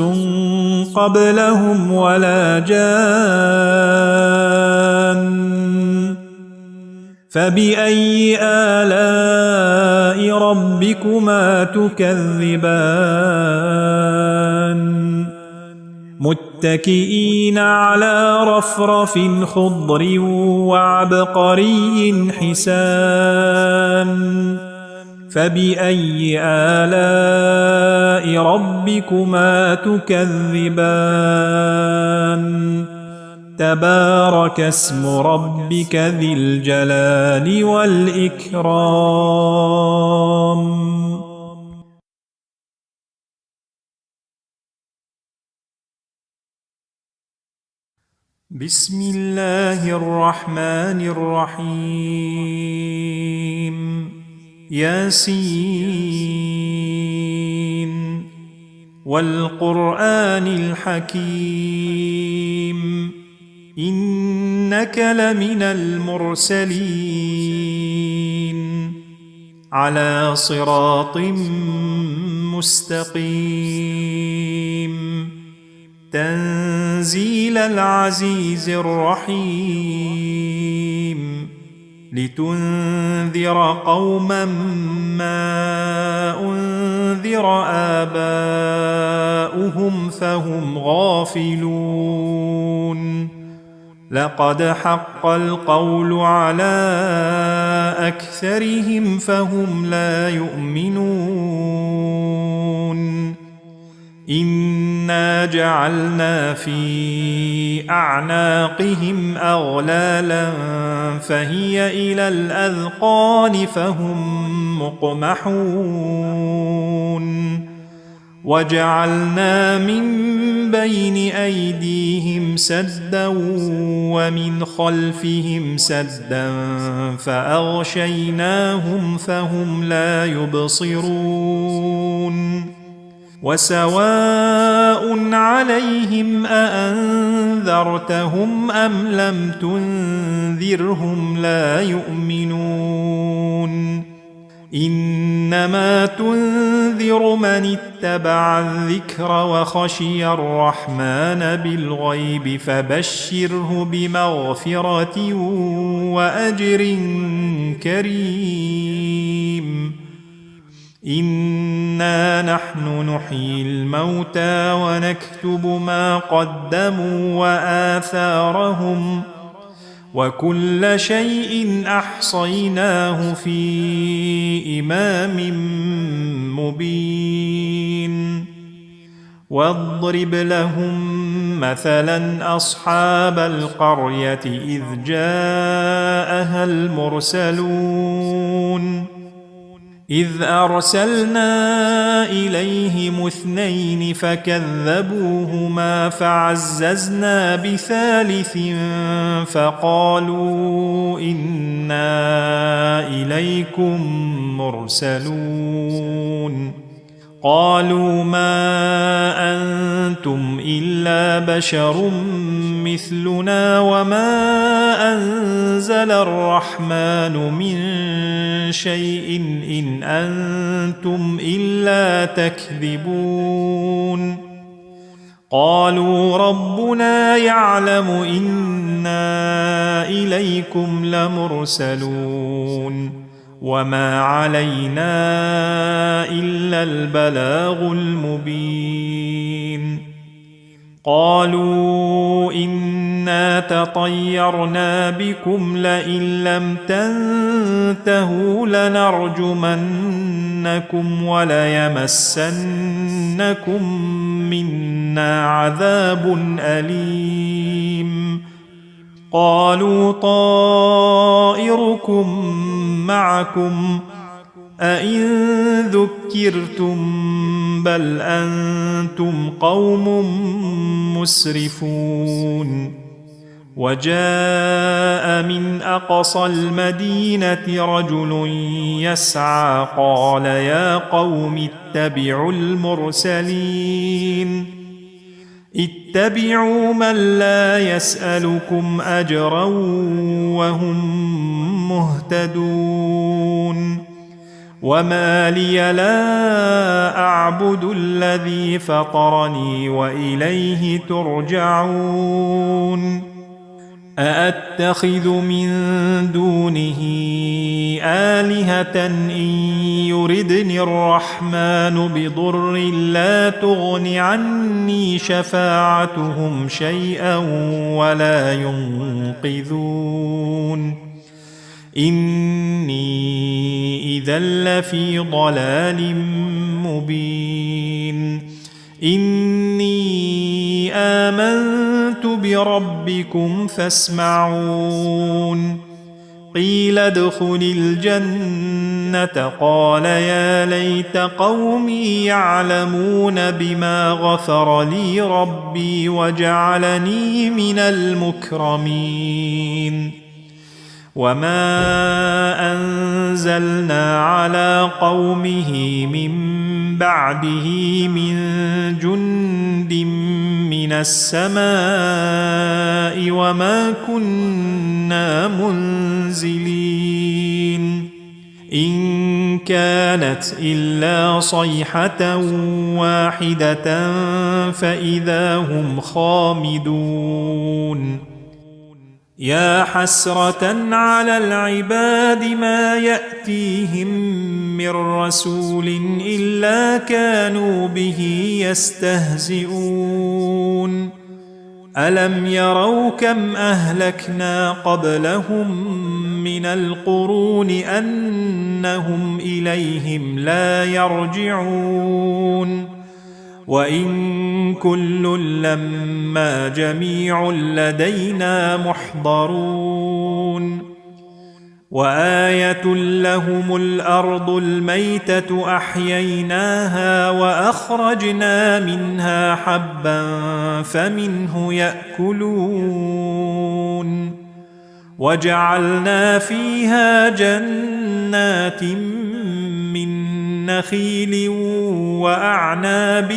قبلهم ولا جان فبأي آلاء ربكما تكذبان متكئين على رفرف خضر وعبقري حسان فبأي آلاء ربكما تكذبان تبارك اسم ربك ذي الجلال والإكرام بسم الله الرحمن الرحيم ياسين والقرآن الحكيم إنك لمن المرسلين على صراط مستقيم تنزيل العزيز الرحيم لتنذر قوما ما أنذر آباؤهم فهم غافلون لقد حق القول على أكثرهم فهم لا يؤمنون إنا جعلنا في أعناقهم أغلالا فهي إلى الأذقان فهم مقمحون وجعلنا من بين أيديهم سدا ومن خلفهم سدا فأغشيناهم فهم لا يبصرون وسواء عليهم أأنذرتهم أم لم تنذرهم لا يؤمنون إنما تنذر من اتبع الذكر وخشي الرحمن بالغيب فبشره بمغفرة وأجر كريم إنا نحن نحيي الموتى ونكتب ما قدموا وآثارهم وكل شيء أحصيناه في إمام مبين واضرب لهم مثلا أصحاب القرية إذ جاءها المرسلون إذ أرسلنا إليهم 2 فكذبوهما فعززنا بثالث فقالوا إنا إليكم مرسلون قالوا ما أنتم إلا بشر مثلنا وما أنزل الرحمن من شيء إن أنتم إلا تكذبون قالوا ربنا يعلم إنا إليكم لمرسلون وما علينا إلا البلاغ المبين قالوا إنا تطيرنا بكم لئن لم تنتهوا لنرجمنكم وليمسنكم منا عذاب أليم قالوا طائركم معكم أئن ذكرتم بل أنتم قوم مسرفون وجاء من أقصى المدينة رجل يسعى قال يا قوم اتبعوا المرسلين اتبعوا من لا يسألكم أجرا وهم مهتدون وما لي لا أعبد الذي فطرني وإليه ترجعون أأتخذ من دونه آلهة إن يردني الرحمن بضر لا تغن عني شفاعتهم شيئا ولا ينقذون إني إذا لفي ضلال مبين إني آمنت بربكم فاسمعون قيل ادخل الجنة قال يا ليت قومي يعلمون بما غفر لي ربي وجعلني من المكرمين وما أنزلنا على قومه من بعده من جند من السماء وما كنا منزلين إن كانت إلا صيحة واحدة فإذا هم خامدون يا حسرة على العباد ما يأتيهم من رسول إلا كانوا به يستهزئون ألم يروا كم أهلكنا قبلهم من القرون أنهم إليهم لا يرجعون وإن كل لما جميع لدينا محضرون وآية لهم الأرض الميتة أحييناها وأخرجنا منها حبا فمنه يأكلون وجعلنا فيها جنات من نخيل وأعناب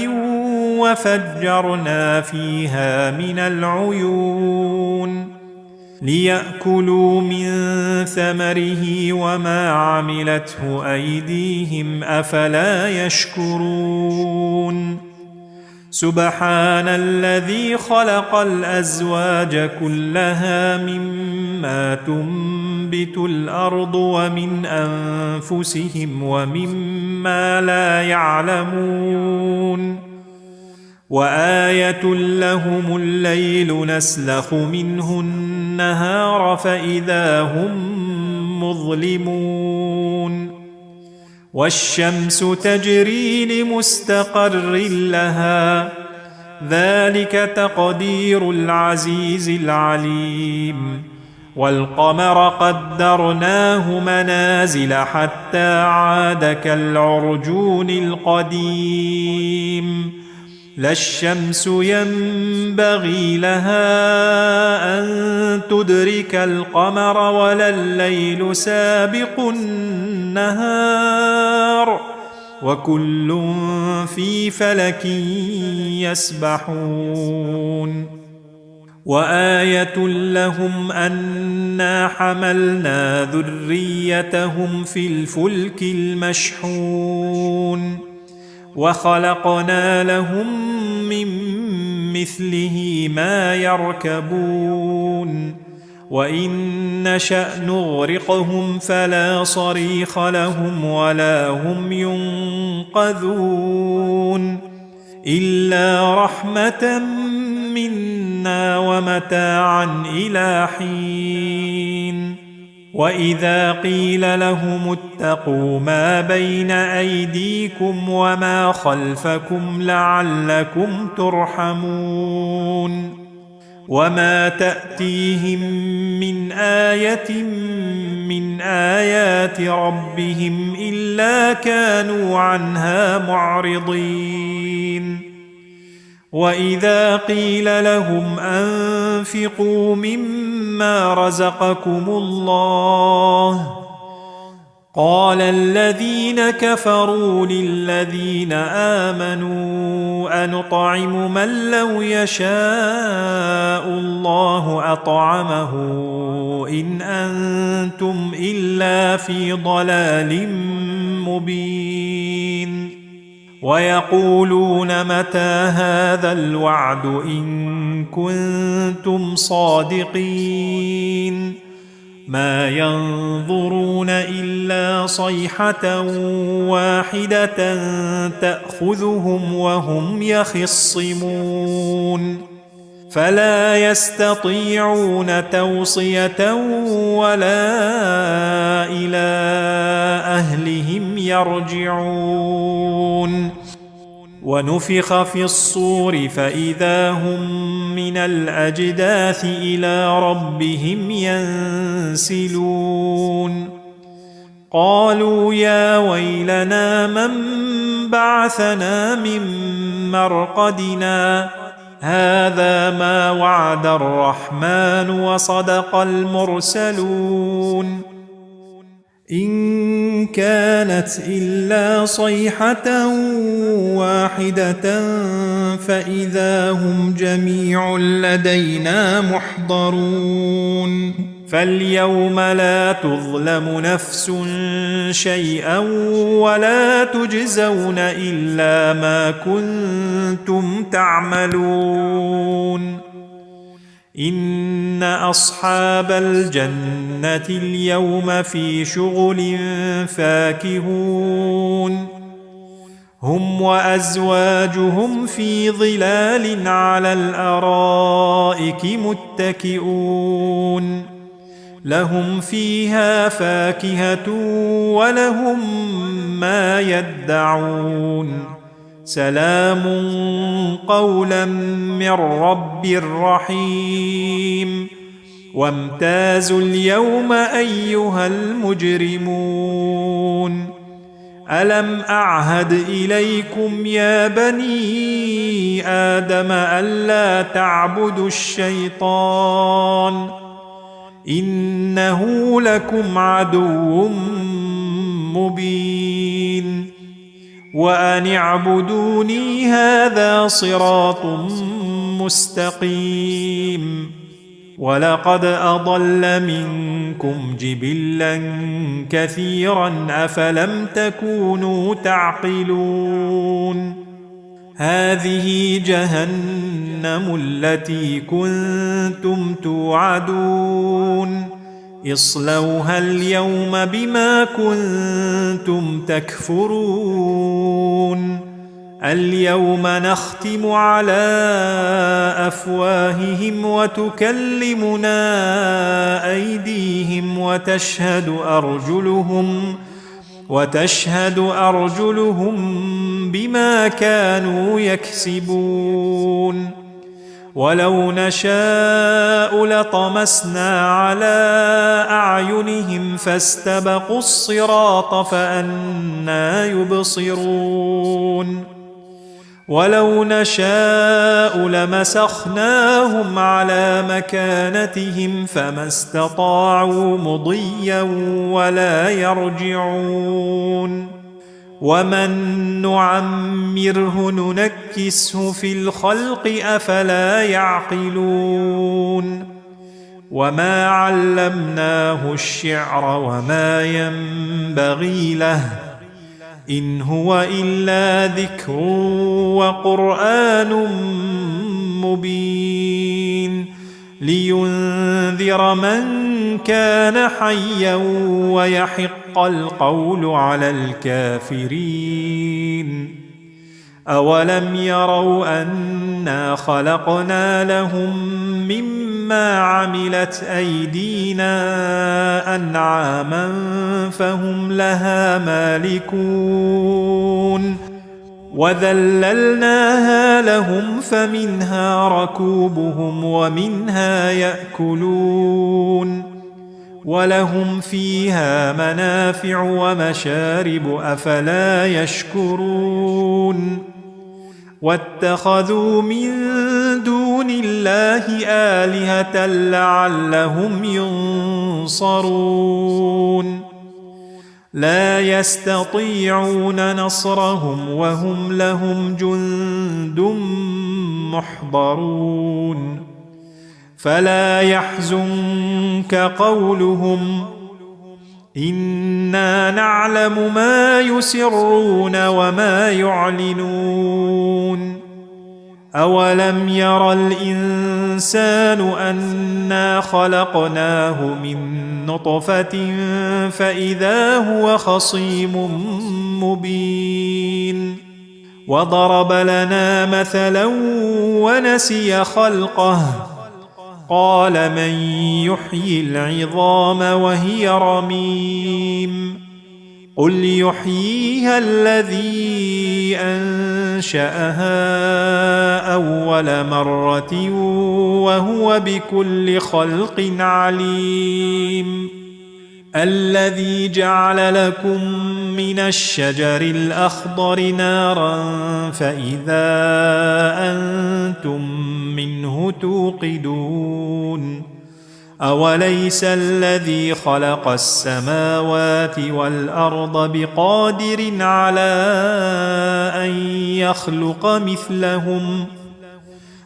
وفجرنا فيها من العيون ليأكلوا من ثمره وما عملته أيديهم أفلا يشكرون سبحان الذي خلق الأزواج كلها مما تنبت الأرض ومن أنفسهم ومما لا يعلمون وآية لهم الليل نسلخ منه النهار فإذا هم مظلمون والشمس تجري لمستقر لها ذلك تقدير العزيز العليم والقمر قدرناه منازل حتى عاد كالعرجون القديم لا الشمس ينبغي لها أن تدرك القمر ولا الليل سابق النهار وكل في فلك يسبحون وآية لهم أنا حملنا ذريتهم في الفلك المشحون وخلقنا لهم من مثله ما يركبون وإن نشأ نغرقهم فلا صريخ لهم ولا هم ينقذون إلا رحمة منا ومتاعا إلى حين وإذا قيل لهم اتقوا ما بين أيديكم وما خلفكم لعلكم ترحمون وما تأتيهم من آية من آيات ربهم إلا كانوا عنها معرضين وإذا قيل لهم أنفقوا مما رزقكم الله قال الذين كفروا للذين آمنوا أنطعم من لو يشاء الله أطعمه إن أنتم إلا في ضلال مبين ويقولون متى هذا الوعد إن كنتم صادقين ما ينظرون إلا صيحة واحدة تأخذهم وهم يخصمون فلا يستطيعون توصية ولا إلى أهلهم يرجعون ونفخ في الصور فإذا هم من الأجداث إلى ربهم ينسلون قالوا يا ويلنا من بعثنا من مرقدنا هذا ما وعد الرحمن وصدق المرسلون إن كانت إلا صيحة واحدة فإذا هم جميع لدينا محضرون فاليوم لا تظلم نفس شيئا ولا تجزون إلا ما كنتم تعملون إن أصحاب الجنة اليوم في شغل فاكهون هم وأزواجهم في ظلال على الأرائك متكئون لهم فيها فاكهة ولهم ما يدعون سلام قولا من رب رحيم وامتازوا اليوم أيها المجرمون ألم أعهد إليكم يا بني آدم ألا تعبدوا الشيطان إنه لكم عدو مبين وأن اعبدوني هذا صراط مستقيم ولقد أضل منكم جبلا كثيرا أفلم تكونوا تعقلون هذه جهنم التي كنتم توعدون اصلوها اليوم بما كنتم تكفرون اليوم نختم على أفواههم وتكلمنا أيديهم وتشهد أرجلهم بما كانوا يكسبون ولو نشاء لطمسنا على أعينهم فاستبقوا الصراط فأنى يبصرون ولو نشاء لمسخناهم على مكانتهم فما استطاعوا مضيا ولا يرجعون ومن نعمره ننكسه في الخلق أفلا يعقلون وما علمناه الشعر وما ينبغي له إن هو إلا ذكر وقرآن مبين لينذر من كان حيا ويحق القول على الكافرين أولم يروا أنا خلقنا لهم مما عملت أيدينا أنعاما فهم لها مالكون وذللناها لهم فمنها ركوبهم ومنها يأكلون ولهم فيها منافع ومشارب أفلا يشكرون واتخذوا من دون الله آلهة لعلهم ينصرون لا يستطيعون نصرهم وهم لهم جند محضرون فلا يحزنك قولهم إنا نعلم ما يسرون وما يعلنون أولم ير الإنسان أنا خلقناه من نطفة فإذا هو خصيم مبين وضرب لنا مثلا ونسي خلقه قال من يحيي العظام وهي رميم قل يحييها الذي أنشأها أول مرة وهو بكل خلق عليم الذي جعل لكم من الشجر الأخضر نارا فإذا أنتم منه توقدون أوليس الذي خلق السماوات والأرض بقادر على أن يخلق مثلهم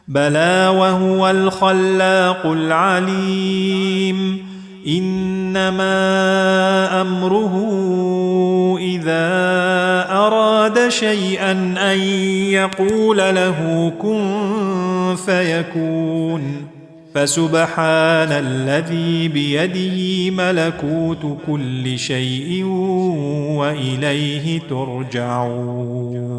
بلى وهو الخلاق العليم إنما أمره إذا أراد شيئا أن يقول له كن فيكون فسبحان الذي بيده ملكوت كل شيء وإليه ترجعون